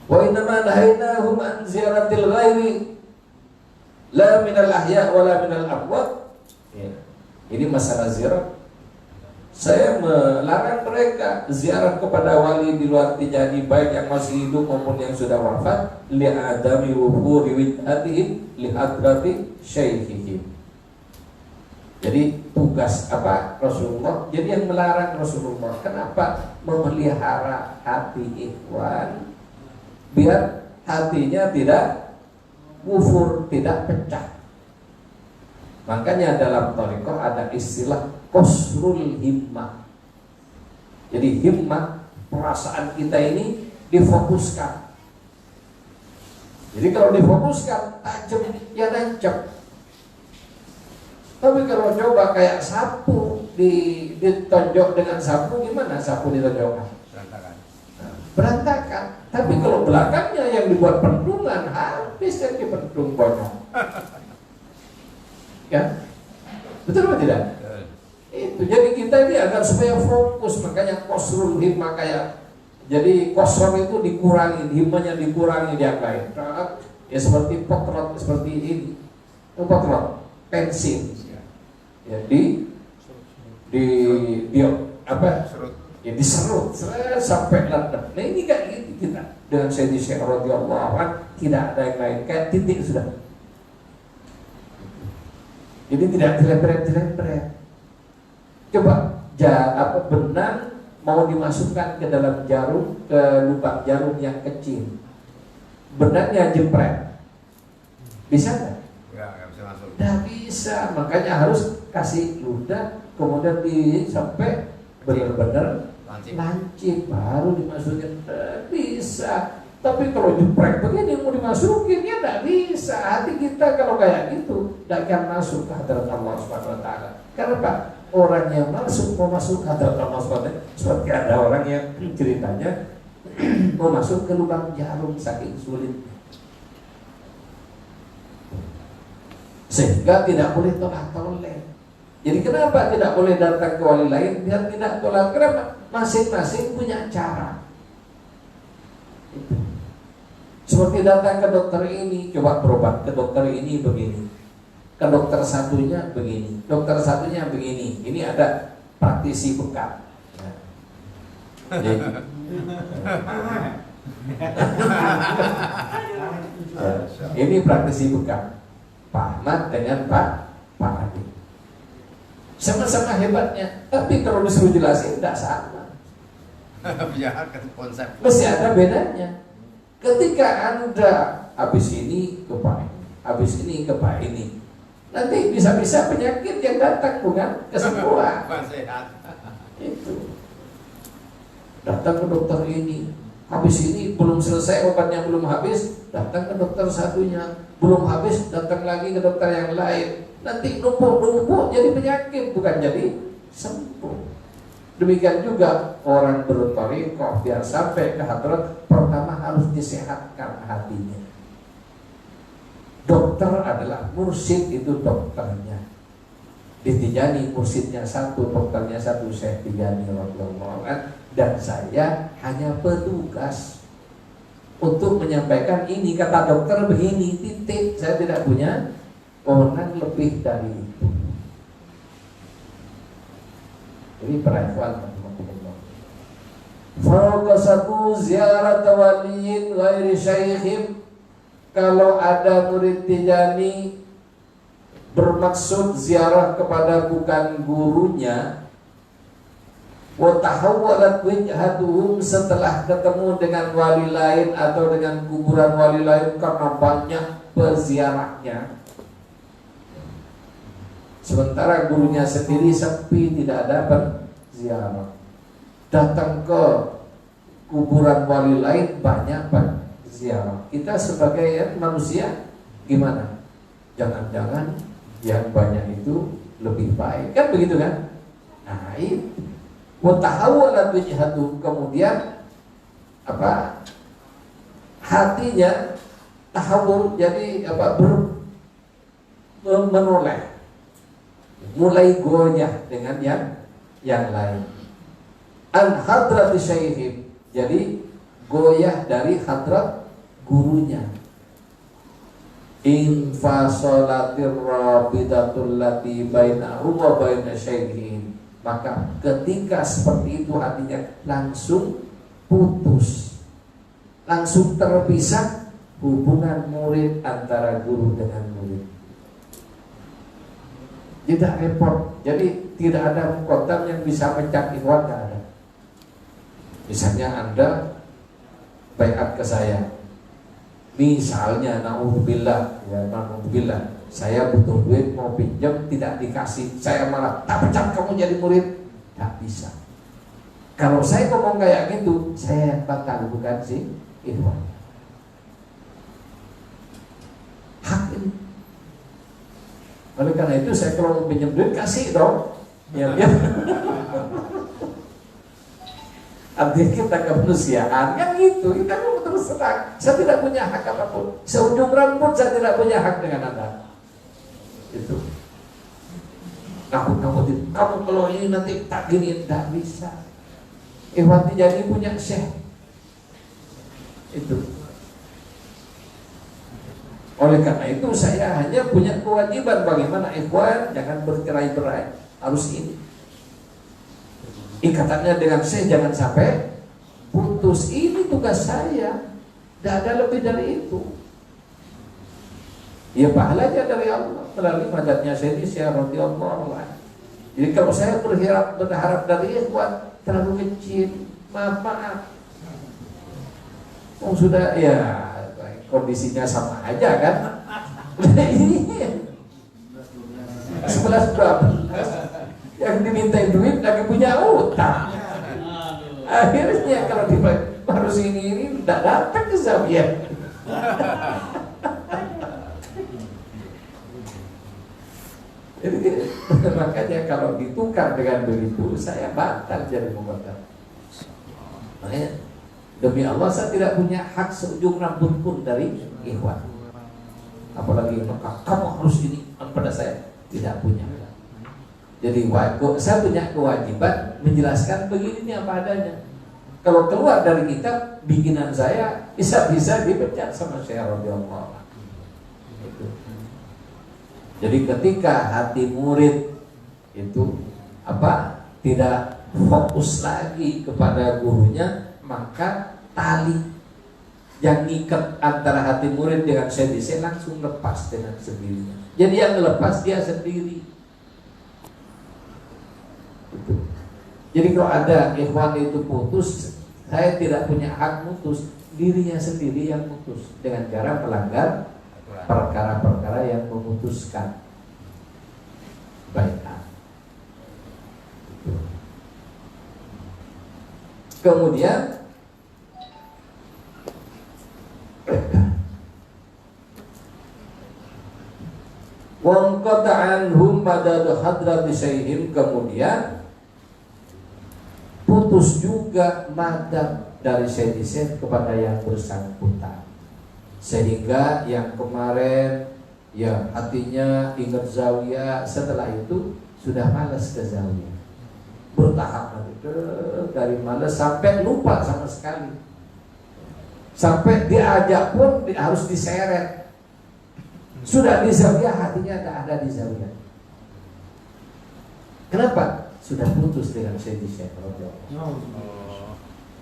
Wa innama nahaynahum an ziyaratil ghairi la minal ahya wa la minal amwat. Ya. Ini masalah ziarah. Saya melarang mereka ziarah kepada wali di luar Tijani, baik yang masih hidup maupun yang sudah wafat, li'adami wufuri wid'atihim lihadrati syaikhihim. Jadi tugas apa Rasulullah? Jadi yang melarang Rasulullah, kenapa? Memelihara hati ikhwan biar hatinya tidak wufur, tidak pecah. Makanya dalam thariqah ada istilah qasrul himmah. Jadi himmah, perasaan kita ini difokuskan. Jadi kalau difokuskan tajam, ya nancap. Tapi kalau coba kayak sapu ditonjok dengan sapu, gimana sapu ditonjokkan? Berantakan. Tapi kalau belakangnya yang dibuat pendungan, habis yang dipendung bonyok. Ya, betul atau tidak? Itu jadi kita ini agar supaya fokus, makanya qasrul himmah, kayak jadi kosor itu dikurangi, himmahnya dikurangi yang lain. Ya seperti potrot, seperti ini, potrot, pensil, ya di apa? Ya diserut sampai landak. Nah ini kayak gitu kita dengan Syekh radhiyallahu anhu, tidak ada yang lain, kayak titik sudah. Jadi tidak dilempret-lempret. Coba benang mau dimasukkan ke dalam jarum, ke lubang jarum yang kecil, benangnya jepret, bisa nggak? Nggak bisa masuk. Nggak bisa, makanya harus kasih ludah, kemudian sampai benar-benar lancip, baru dimasukin. Bisa. Tapi kalau jeprek begini mau dimasukin, ya tidak bisa. Hati kita kalau kayak gitu tidak akan masuk ke hadirat Allah Subhanahu Wa Taala. Karena Pak, orang yang mau masuk ke hadirat Allah Subhanahu Wa Taala, seperti ada orang yang ceritanya mau masuk ke lubang jarum saking sulitnya, sehingga tidak boleh tolak-tolak. Jadi kenapa tidak boleh datang ke wali lain biar tidak tolak? Kenapa? Masing-masing punya cara. Seperti datang ke dokter ini, coba berobat ke dokter ini begini, ke dokter satunya begini, dokter satunya begini. Ini ada praktisi bekam. Ini praktisi bekam, Pak Ahmad dengan Pak Adi. Sama-sama hebatnya, tapi kalau disuruh jelasin tidak sama. Mesti ada bedanya. Ketika Anda habis ini ke Pak ini, habis ini ke Pak ini, nanti bisa-bisa penyakit yang datang bukan kesembuhan. Itu datang ke dokter ini, habis ini belum selesai, obatnya belum habis, datang ke dokter satunya, belum habis, datang lagi ke dokter yang lain. Nanti numpuk jadi penyakit, bukan jadi sembuh. Demikian juga orang berthariqah biar sampai ke hadrat, pertama harus disehatkan hatinya. Dokter adalah mursyid, itu dokternya. Di Tijani mursyidnya satu, dokternya satu, Syekh Tijani radhiyallahu anhu, dan saya hanya petugas untuk menyampaikan ini kata dokter begini, titik. Saya tidak punya orang lebih dari itu. Jadi perempuan teman-teman. Faqasatu ziyarat waliyin ghairi syaikhim. Kalau ada murid Tijani bermaksud ziarah kepada bukan gurunya, wa tahawwalat wijhatuhum, setelah ketemu dengan wali lain atau dengan kuburan wali lain karena banyak peziarahnya, sementara gurunya sendiri sepi, tidak ada berziarah. Datang ke kuburan wali lain banyak berziarah. Kita sebagai manusia gimana? Jangan-jangan yang banyak itu lebih baik, kan begitu kan? Nah itu mutahawwalat wijhatuhum, kemudian apa? Hatinya tahawul, jadi apa? Menoleh, mulai goyah dengan yang lain. An hadrati syaikhim, jadi goyah dari hadrat gurunya. Infasolatir rabidatul lati bainahum wa baina syaikhim, maka ketika seperti itu hatinya langsung putus, langsung terpisah hubungan murid antara guru dengan murid. Tidak repot, jadi tidak ada muqaddam yang bisa mencak ikhwan, tidak ada. Misalnya Anda baiat ke saya, misalnya naudzubillah, ya naudzubillah, saya butuh duit mau pinjam tidak dikasih, saya malah tak pecat kamu jadi murid, tak bisa. Kalau saya ngomong kayak gitu, saya yang bakal, bukan sih ikhwan. Hak ini. Oleh karena itu saya kalau mau pinjam duit kasih dong, ya. Artinya kita kemanusiaan kan gitu, kita mau terus terang. Saya tidak punya hak apapun, seujung rambut saya tidak punya hak dengan Anda. Itu. Kamu kalau ini nanti tak gini, tidak bisa. Ikhwan Tijani punya syekh. Itu. Oleh karena itu saya hanya punya kewajiban bagaimana ikhwan jangan bercerai-berai, harus ini. Ikatannya dengan syekh jangan sampai putus. Ini tugas saya, tidak ada lebih dari itu. Ya pahalanya dari Allah melalui madatnya Syekh radhiyallahu anhu. Jadi kalau saya berharap dari ikhwan terlalu kecil, maaf. Oh sudah ya kondisinya sama aja kan. 11-12 yang dimintain duit lagi punya utang. Akhirnya kalau harus ini tidak datang ke Zawiyah. Jadi makanya kalau ditukar dengan begitu saya batal jadi muqaddam. Makanya demi Allah saya tidak punya hak seujung rambut pun dari ikhwan. Apalagi maka kamu harus ini pada saya, tidak punya. Jadi saya punya kewajiban menjelaskan begini apa adanya. Kalau keluar dari kitab bikinan saya bisa dipecat sama Syekh radhiyallahu anhu. Jadi ketika hati murid itu tidak fokus lagi kepada gurunya, maka tali yang ngikat antara hati murid dengan Syekh langsung lepas dengan sendirinya. Jadi yang lepas dia sendiri. Jadi kalau ada ikhwan itu putus, saya tidak punya hak mutus, dirinya sendiri yang putus dengan cara melanggar perkara-perkara yang memutuskan baiat. Kemudian Wangqata'anhum madad hadrati syaihim, kemudian putus juga madad dari syekh kepada yang bersangkutan, sehingga yang kemarin ya hatinya ingat zawiyah, setelah itu sudah malas ke zawiyah, bertahap dari malas sampai lupa sama sekali, sampai diajak pun harus diseret. Sudah di zawiyah, hatinya tidak ada di zawiyah. Kenapa? Sudah putus dengan syekh.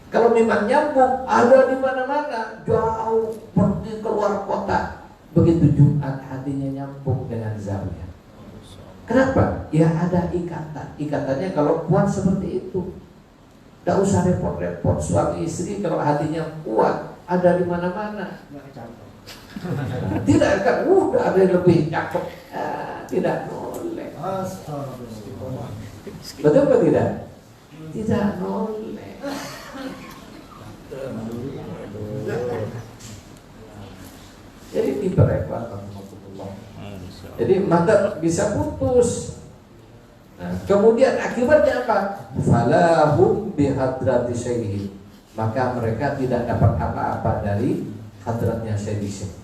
Kalau memang nyambung, ada di mana-mana, jauh pergi keluar kota, begitu Jumat hatinya nyambung dengan zawiyah. Kenapa? Ya ada ikatan. Ikatannya kalau kuat seperti itu, tidak usah repot-repot. Suami istri kalau hatinya kuat, ada di mana-mana. Tidak akan udah ada yang lebih cakep. Tidak boleh. Betul atau tidak? Tidak boleh. Jadi diperrekat. Jadi mata bisa putus. Nah, kemudian akibatnya apa? Falahum bihadrati syaihi, maka mereka tidak dapat apa-apa dari hadratnya syekh.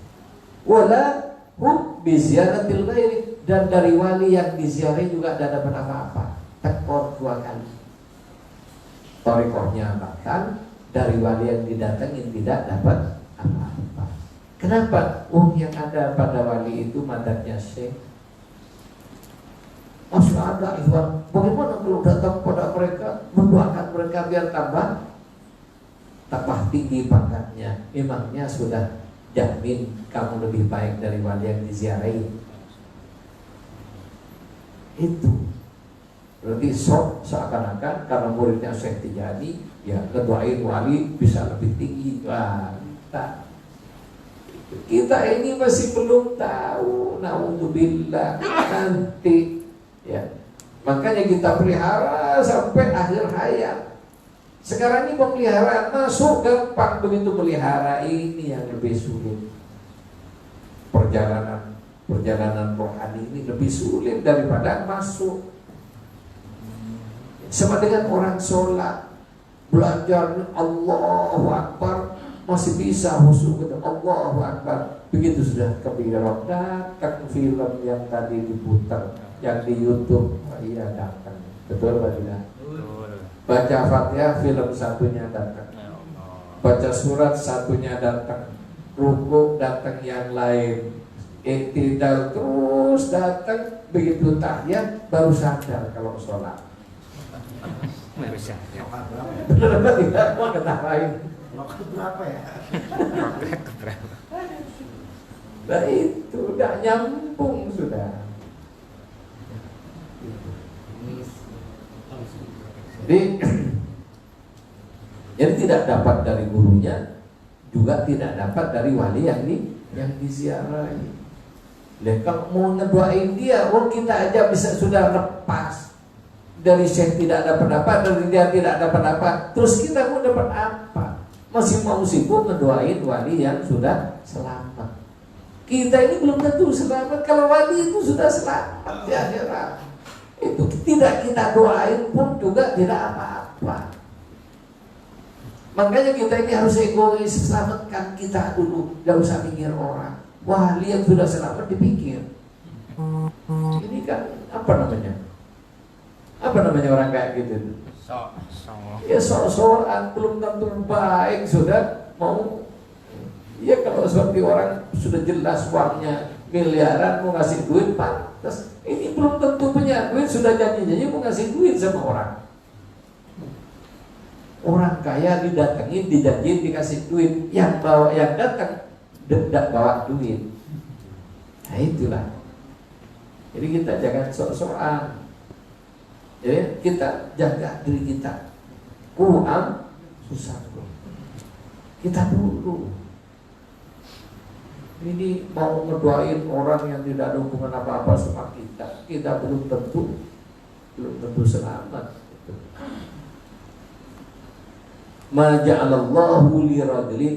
Wala hum bi ziyaratil ghairi, dan dari wali yang diziarahi juga tidak dapat apa-apa. Tekor 2 kali. Thariqahnya batal, dari wali yang didatangin tidak dapat apa-apa. Kenapa? Yang ada pada wali itu madadnya syekh. Masih ada ikhwan. Bagaimana kalau datang pada mereka, mendoakan mereka biar tambah tinggi pangkatnya? Memangnya sudah jamin kamu lebih baik dari wali yang diziarahi? Itu berarti seakan-akan karena muridnya Syekh Tijani, ya ngedoain wali bisa lebih tinggi. Wah, kita ini masih belum tahu, naudzubillah, nanti ya. Makanya kita pelihara sampai akhir hayat. Sekarang ini pemeliharaan masuk gampang, begitu pelihara ini yang lebih sulit. Perjalanan rohani ini lebih sulit daripada masuk. Sama dengan orang sholat, belajar Allahu Akbar, masih bisa khusyuk gitu, Allahu Akbar. Begitu sudah kebirat, datang film yang tadi diputar, yang di YouTube, iya datang. Betul Pak Dina? Baca Fatihah, film satunya datang. Baca surat satunya datang. Rukuk datang yang lain. Iktidal terus datang. Begitu tahiyat baru sadar kalau sholat. Baru sadar. Benar-benar tidak mau ketawain. Waktu berapa ya? Waktu berapa? Nah itu udah nyambung sudah. Jadi tidak dapat dari gurunya, juga tidak dapat dari wali yang diziarahi. Kalau mau ngedoain dia, kita aja bisa sudah lepas dari syekh tidak dapat apa, dari dia tidak dapat apa. Terus kita mau dapat apa? Masih mau sibuk ngedoain wali yang sudah selamat. Kita ini belum tentu selamat. Kalau wali itu sudah selamat di akhirat, itu tidak kita doain pun juga tidak apa-apa. Makanya kita ini harus egois, selamatkan kita dulu, tidak usah mikir orang. Wah, lihat sudah selamat dipikir. Ini kan apa namanya? Apa namanya orang kayak gitu? Ya sok-sokan, belum tentu baik sudah mau. Ya kalau seperti orang sudah jelas uangnya miliaran mau ngasih duit pantas. Ini belum tentu punya duit, sudah janji-janji mau ngasih duit sama orang. Orang kaya didatengin, dijanjiin dikasih duit, yang datang tidak bawa duit. Nah itulah. Jadi kita jangan sok-sokan. Jadi kita jaga diri kita. Susah. Kita dulu. Ini mau ngedoain orang yang tidak ada hubungan apa-apa sama kita belum tentu selamat. Ma ja'alallahu li rajulin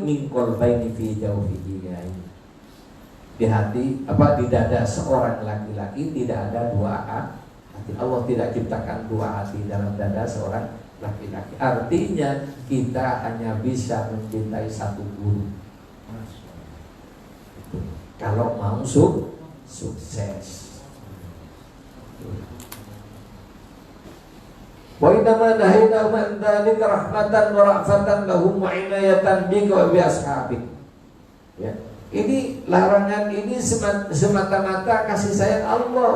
min qalbayni fi jawfihi. di hati di dada seorang laki-laki tidak ada dua hati. Allah tidak ciptakan dua hati dalam dada seorang laki-laki. Artinya kita hanya bisa mencintai satu guru. Kalau mau sukses. Wa inna nahina man dzalika rahmatan wa ra'fatan lahum wa inayatan bika wa bi ashabik. Ya. Ini larangan ini semata-mata kasih sayang Allah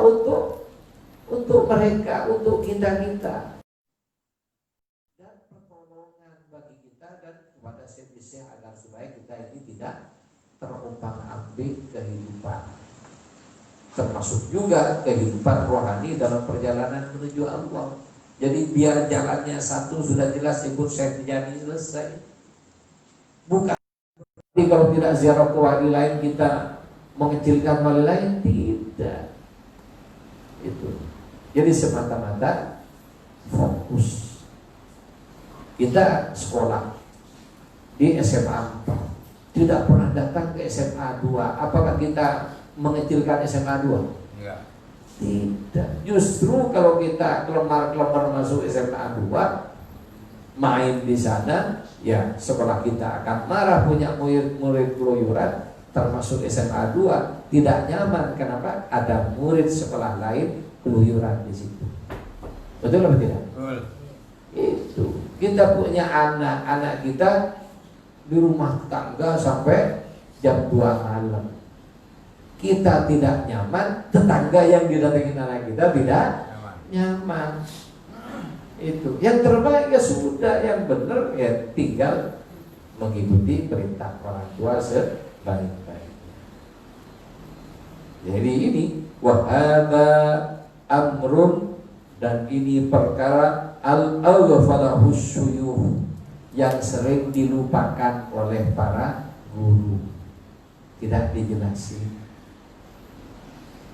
untuk mereka, untuk kita-kita. Dan pertolongan bagi kita dan kepada Syekh agar supaya kita ini tidak terombang-ambing kehidupan. Termasuk juga kehidupan rohani dalam perjalanan menuju Allah. Jadi biar jalannya satu sudah jelas ikut Syekh Tijani selesai. Bukan kalau tidak ziarah ke wali lain kita mengecilkan wali lain, tidak. Itu. Jadi semata-mata fokus. Kita sekolah di SMA 4, tidak pernah datang ke SMA 2. Apakah kita mengecilkan SMA 2? Enggak. Tidak. Justru kalau kita kelemar-kelemar masuk SMA 2, main di sana, ya sekolah kita akan marah, punya murid keluyuran, termasuk SMA 2 tidak nyaman. Kenapa? Ada murid sekolah lain keluyuran di situ. Betul atau tidak? Betul. Itu. Kita punya anak kita di rumah tangga sampai jam 2 malam. Kita tidak nyaman, tetangga yang didatengin anak kita tidak nyaman. Itu yang terbaik ya sudah, yang benar ya tinggal mengikuti perintah orang tua sebaik-baiknya. Jadi ini wahada amrun, dan ini perkara al-aghfalahu syuyuh yang sering dilupakan oleh para guru, tidak dijelasin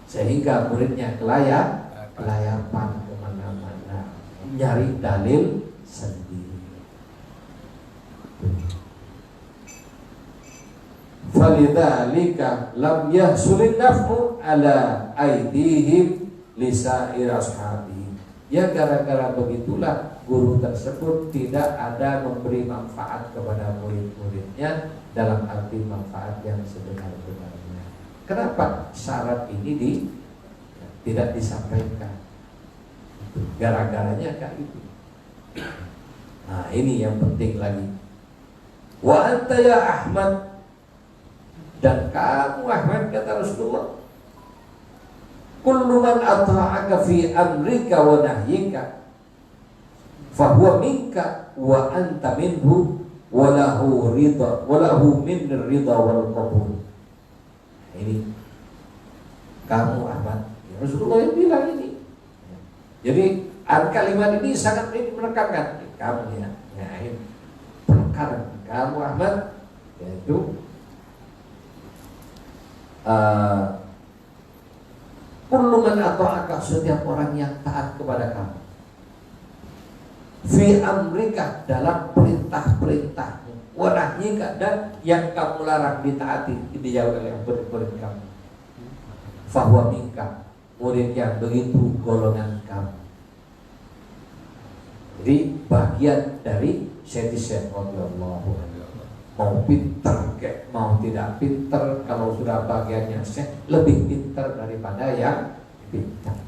sehingga muridnya kelayapan kemana-mana nyari dalil sendiri. Falidzalika lam yahsulin naf'u ala aidihim lisair ashabi. Ya gara-gara begitulah guru tersebut tidak ada memberi manfaat kepada murid-muridnya dalam arti manfaat yang sebenar-benarnya. Kenapa syarat ini tidak disampaikan? Gara-garanya kayak itu. Nah ini yang penting lagi. Wa anta ya Ahmad, dan kamu Ahmad, kata Rasulullah, kullu man ata'aka fi amrika wa nahyika fahuwa minka wa anta minhu wa lahu ridha wa lahu min ridha wal qabul. Ini kamu Ahmad, ya Rasulullah yang bilang ini. Jadi kalimat ini sangat menekankan kamu ya, ini penekanan kamu Ahmad, yaitu kullu man ata'aka, setiap orang yang taat kepada kamu, fi amrika, dalam perintah-perintahmu, wa nahyika, dan yang kamu larang ditaati, dijauhi oleh murid kamu, fahuwa minka, murid yang begitu golongan kamu. Jadi bagian dari Syekh radhiyallahu anhu. Mau pinter kayak mau tidak pinter, kalau sudah bagiannya Syekh lebih pinter daripada yang pintar.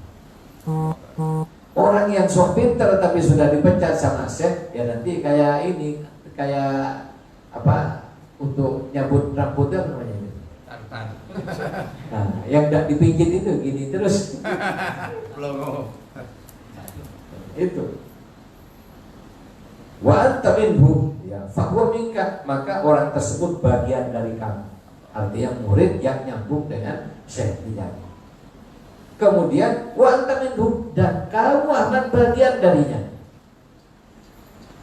Orang yang sok pinter tapi sudah dipecat sama Syekh, ya nanti kayak ini, kayak apa, untuk nyabut rambutnya namanya ini. Tantan. Nah, yang tidak dipijit itu gini terus. Belum. Itu. Wa anta minhu, ya fahuwa minka, maka orang tersebut bagian dari kamu. Artinya murid yang nyambung dengan Syekh Tijani. Kemudian wa anta minhu, dan kamu Ahmad bagian darinya.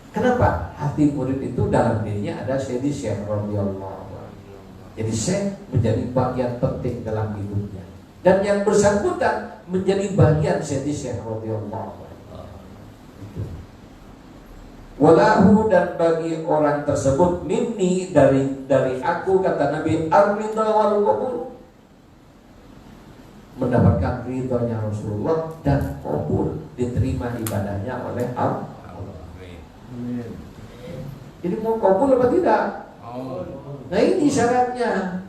Kenapa? Hati murid itu dalam dirinya ada Syekh radhiyallahu anhu. Jadi Syekh menjadi bagian penting dalam hidupnya, dan yang bersangkutan menjadi bagian Syekh radhiyallahu anhu. Walahu, dan bagi orang tersebut minni, dari aku, kata Nabi, ar-ridha wal qabul, mendapatkan ridhonya Rasulullah dan kabul, diterima ibadahnya oleh Allah. Jadi mau kabul apa tidak? Nah ini syaratnya.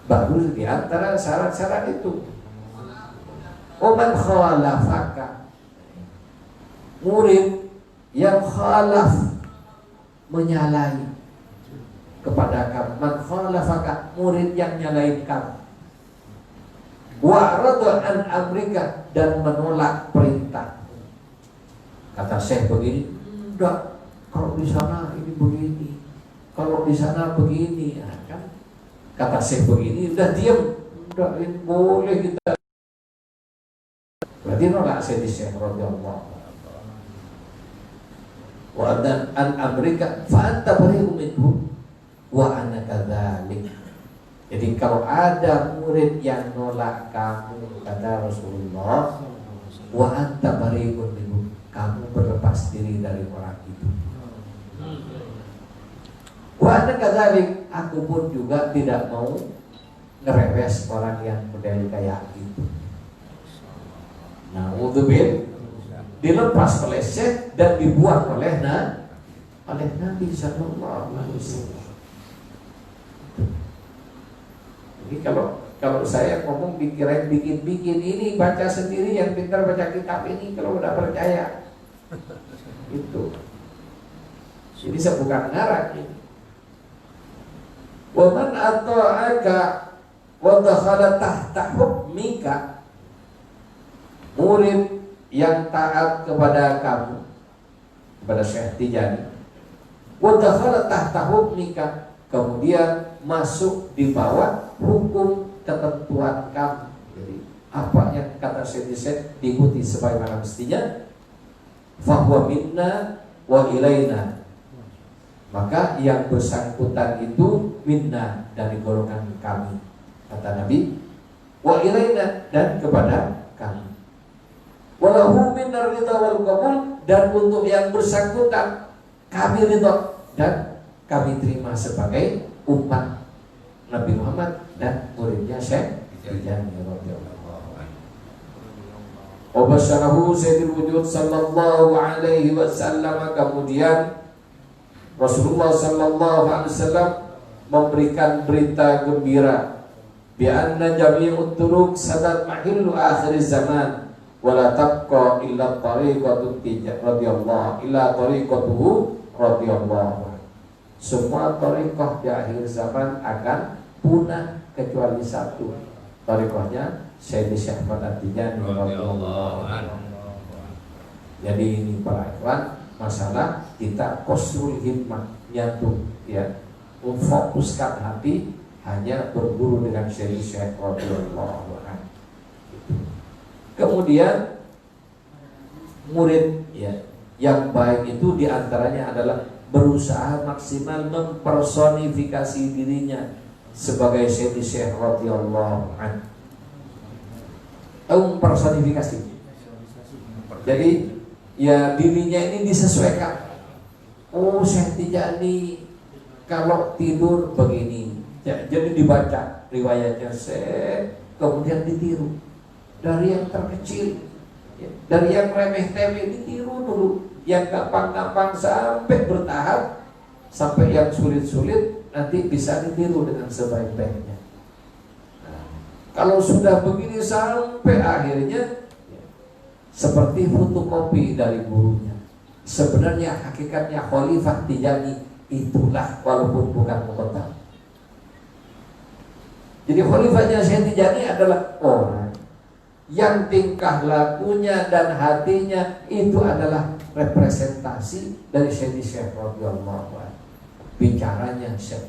Baru di antara syarat-syarat itu. Oman khalafaka, murid yang khalaf, menyalahi kepada kamu. Man khalafaka, murid yang nyalain kamu. Wa rada an amrika, dan menolak perintah. Kata Syekh begini, enggak, kalau di sana ini begini, kalau di sana begini, nah, kan? Kata Syekh begini, udah diam, enggak, ini boleh kita. Berarti nolak Syekh radhiyallahu. Wa dan an amrika fa anta bari'un minhu wa ana kadzalik. Jadi kalau ada murid yang nolak kamu, kata Rasulullah, wa anta bari'un minhu, kamu berlepas diri dari orang itu. Wa ana kadzalik, aku pun juga tidak mau ngerewes orang yang model kayak itu. Nah, udzubil dilepas oleh Syekh dan dibuang oleh Nabi sallallahu alaihi wasallam. Jadi kalau saya ngomong dikirain bikin-bikin, ini baca sendiri, yang pintar baca kitab ini kalau udah percaya. Itu. Jadi saya bukan ngarang ini. Wa man ata'aka wa dakhala tahta hukmika, murid yang taat kepada kamu, kepada Syekh Tijani, wa dakhala tahta hukmika, kemudian masuk di bawah hukum ketentuan kamu. Jadi apa yang kata Syekh diikuti sebagaimana mestinya, fahuwa minna wa ilaina, maka yang bersangkutan itu minna, dari golongan kami, kata Nabi, wa ilaina, dan kepada kami. Walahu minar ridha wal qabul, dan untuk yang bersangkutan kami ridha dan kami terima sebagai umat Nabi Muhammad dan muridnya Syekh Tijani radhiyallahu anhu. Wa basyarahu sayyidul wujud sallallahu alaihi wasallam, kemudian Rasulullah sallallahu alaihi wasallam memberikan berita gembira bi anna jami'ut turuq sadat mahillu akhir zaman wala tabqa illa tariqatu radhiyallahu illa tariqatuhu radhiyallahu. Semua tariqah di akhir zaman akan punah kecuali satu, tariqahnya Syekh Ahmad At-Tijani radhiyallahu anhu. Jadi ini para ikhwan, masalah kita qasrul himmah, nyatu ya, memfokuskan hati hanya berguru dengan Syekh radhiyallahu anhu. Kemudian murid ya yang baik itu diantaranya adalah berusaha maksimal mempersonifikasi dirinya sebagai Syekh radhiyallahu anhu. Mempersonifikasi. Jadi ya dirinya ini disesuaikan. Oh, Syekh Tijani kalau tidur begini. Ya, jadi dibaca riwayatnya Syekh, kemudian ditiru dari yang terkecil, ya, dari yang remeh-temeh ditiru dulu, yang gampang-gampang sampai bertahap, sampai yang sulit-sulit nanti bisa ditiru dengan sebaik-baiknya. Nah, kalau sudah begini sampai akhirnya ya, seperti fotokopi dari gurunya. Sebenarnya hakikatnya Khalifah Tijani itulah, walaupun bukan muqaddam. Jadi Khalifahnya Syekh Tijani adalah orang yang tingkah lakunya dan hatinya itu adalah representasi dari Syekh radhiyallahu anhu. Bicaranya Syekh,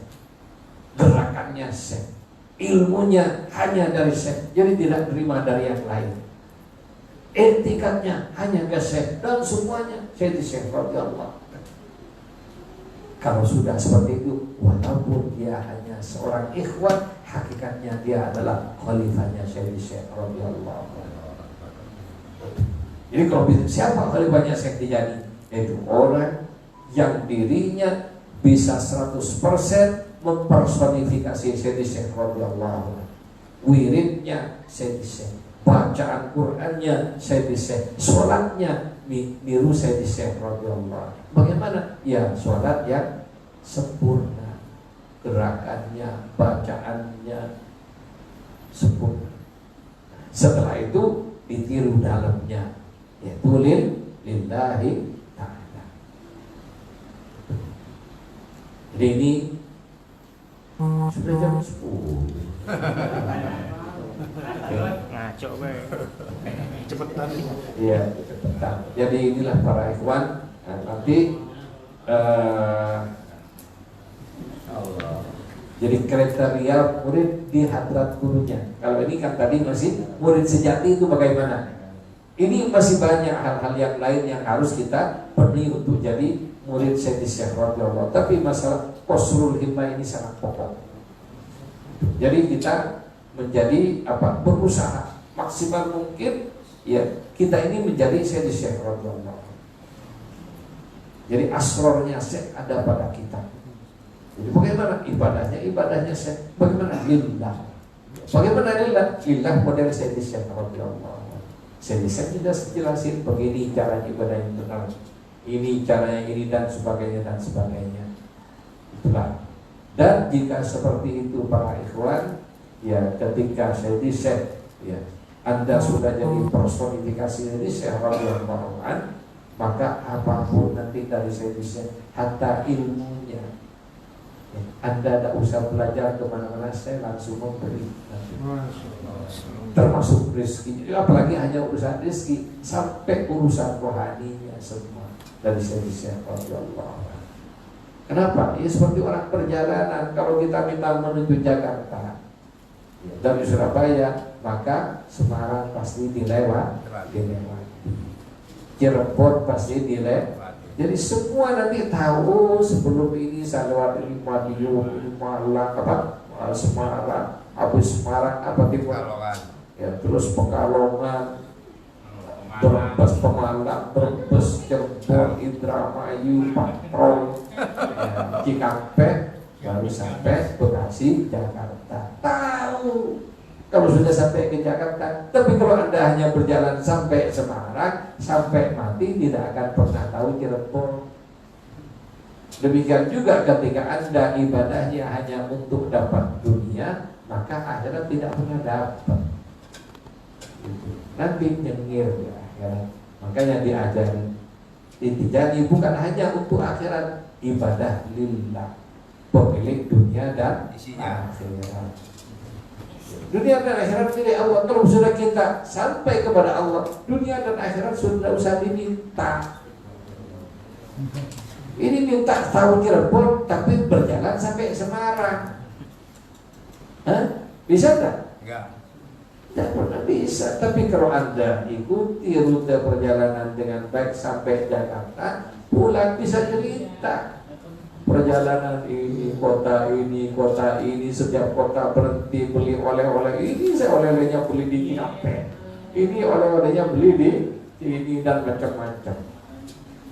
gerakannya Syekh, ilmunya hanya dari Syekh, jadi tidak terima dari yang lain. Etikatnya hanya ke Syekh, dan semuanya Syekh radhiyallahu anhu. Kalau sudah seperti itu, walaupun dia hanya seorang ikhwan, hakikatnya dia adalah khalifahnya Syekh radhiyallahu anhu. Jadi kalau siapa khalifahnya Syekh Tijani? Itu orang yang dirinya bisa 100% mempersonifikasi Syekh radhiyallahu anhu. wiridnya saya di-share, bacaan Qur'annya saya di-share, sholatnya niru saya di-share radhiyallahu. Bagaimana? Ya sholat yang sempurna, gerakannya, bacaannya sempurna. Setelah itu ditiru dalamnya, yaitu lillahi ta'ala. Jadi ini sudah jam 10. Ngaco be. Cepetan. Iya, cepetan. Jadi inilah para ikhwan. Nah, nanti jadi kriteria murid di hadrat gurunya. Kalau ini kan tadi masih murid sejati itu bagaimana? Ini masih banyak hal-hal yang lain yang harus kita penuhi untuk jadi murid Sayyidi Syekh radhiyallahu. Tapi masalah qasrul himmah ini sangat pokok. Jadi kita menjadi berusaha maksimal mungkin ya kita ini menjadi Sayyidi Syekh radhiyallahu. Jadi asrornya Syekh ada pada kita. Jadi bagaimana ibadahnya Syekh? Bagaimana lillah? Bagaimana lillah model Sayyidi Syekh radhiyallahu. Sayyidi Syekh sudah jelasin begini cara ibadah yang benar. Ini caranya ini dan sebagainya dan sebagainya. Itulah. Dan jika seperti itu para ikhwan, ya ketika Sayyidi Syekh ya Anda sudah jadi personifikasi Sayyidi Syekh radhiyallahu an, maka apapun nanti dari Sayyidi Syekh, hatta ilmunya ya, Anda tidak usah belajar kemana-mana, saya langsung memberi nanti. Termasuk rezeki, apalagi hanya urusan rezeki, sampai urusan rohaninya semua dari Sayyidi Syekh radhiyallahu an. Kenapa? Ya seperti orang perjalanan. Kalau kita minta menuju Jakarta ya, dari Surabaya, maka Semarang pasti dilewati, Cirebon pasti dilewati. Jadi semua nanti tahu sebelum ini saya lewat ini Madiun, Malang, Semarang, habis Semarang timur, ya terus Pekalongan, Brebes, Pemalang, Brebes, Cirebon, Indramayu, Patrol, Cikampek, baru sampai Bekasi, Jakarta. Tahu kalau sudah sampai ke Jakarta. Tapi kalau Anda hanya berjalan sampai Semarang, sampai mati tidak akan pernah tahu Cirebon. Demikian juga ketika Anda ibadahnya hanya untuk dapat dunia, maka akhirat tidak pernah dapat. Nanti nyengir ya. Makanya diajari jadi bukan hanya untuk akhirat, ibadah lillah, pemilik dunia dan akhirat. Dunia dan akhirat milik Allah. Kalau sudah kita sampai kepada Allah, dunia dan akhirat sudah usah diminta. Ini minta tahu Cirebon tapi berjalan sampai Semarang. Bisa tak? Enggak. Tidak pernah bisa. Tapi kalau Anda ikuti rute perjalanan dengan baik sampai Jakarta, pulang bisa cerita perjalanan ini, kota ini, setiap kota berhenti beli oleh-oleh. Ini saya oleh-olehnya beli di Cikampek, ini oleh-olehnya beli di ini dan macam-macam.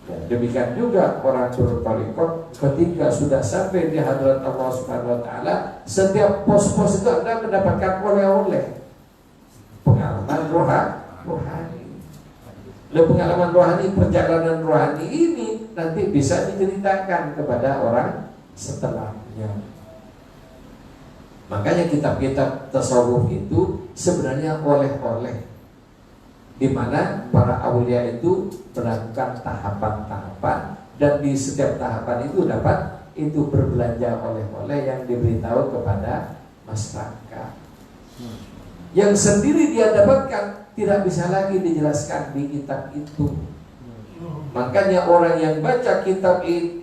Ya, demikian juga orang berpalikot ketika sudah sampai di hadirat Allah Subhanahu Wa Taala, setiap pos-pos itu Anda mendapatkan oleh-oleh. Pengalaman rohani. Dan pengalaman rohani, perjalanan rohani ini nanti bisa diceritakan kepada orang setelahnya. Makanya kitab-kitab tasawuf itu sebenarnya oleh-oleh, di mana para aulia itu melakukan tahapan-tahapan, dan di setiap tahapan itu dapat itu berbelanja oleh-oleh yang diberitahu kepada masyarakat. Yang sendiri dia dapatkan tidak bisa lagi dijelaskan di kitab itu. Makanya orang yang baca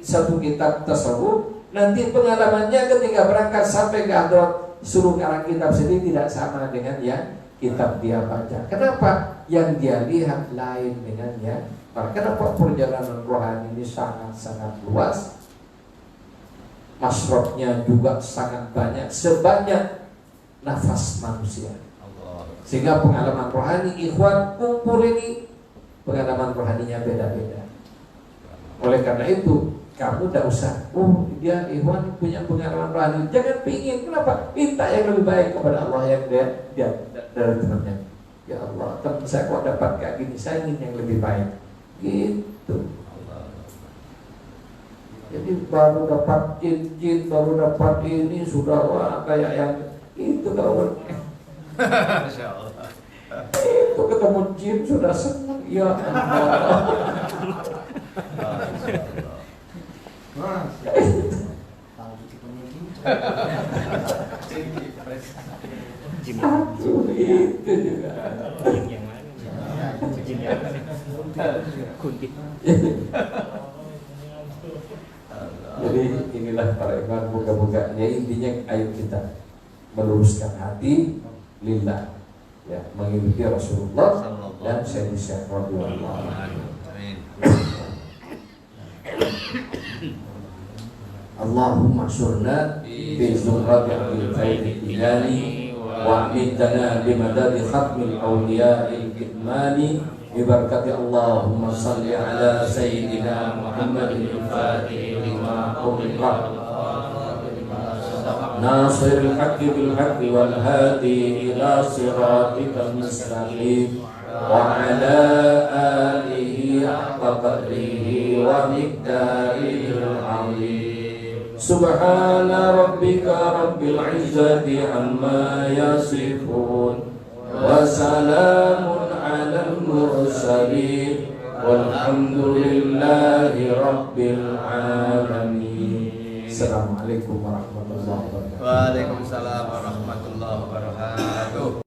satu kitab tasawuf, nanti pengalamannya ketika berangkat sampai ke hadrat suruh karang kitab sendiri tidak sama dengan yang kitab dia baca. Kenapa? Yang dia lihat lain dengan yang. Kenapa perjalanan rohani ini sangat-sangat luas, masrotnya juga sangat banyak, sebanyak nafas manusia. Sehingga pengalaman rohani ikhwan kumpul ini, pengalaman rohaninya beda-beda. Oleh karena itu kamu tidak usah. Oh, dia Ikhwan punya pengalaman rohani. Jangan pingin. Kenapa? Minta yang lebih baik kepada Allah yang dia dari temannya. Ya Allah, teman saya kok dapat kayak gini, saya ingin yang lebih baik. Gitu. Jadi baru dapat cincin, baru dapat ini sudah wah kayak yang itu kalau Masya Allah. itu ketemu jin sudah senang. Ya Allah. Jin Aduh, itu juga. yang mana? Jin yang mana? Kunti. Jadi inilah para ikhwan, buka-bukanya intinya ayo kita meluruskan hati lillah, ya, mengikuti Rasulullah dan Sayyidina Syekh radhiyallahu anhu. Amin. Allahumma syurna bi zumrati Abdul Faid Ilani wa amitana bi madadi khatmil awliya'il kitmani bi barakati Allahumma salli ala Sayyidina Muhammadin al-Fatih lima ughliqa nasiril haqqi bil haqqi wal hadi ila siratikal mustaqim wa ala alihi haqqa qadrihi wa miqdarihi al-'azim. Subhana rabbika rabbil izzati amma yasifun wa salamun alal mursalin walhamdulillahi rabbil alamin. Assalamualaikum warahmatullahi wabarakatuh. Waalaikumsalam warahmatullahi wabarakatuh.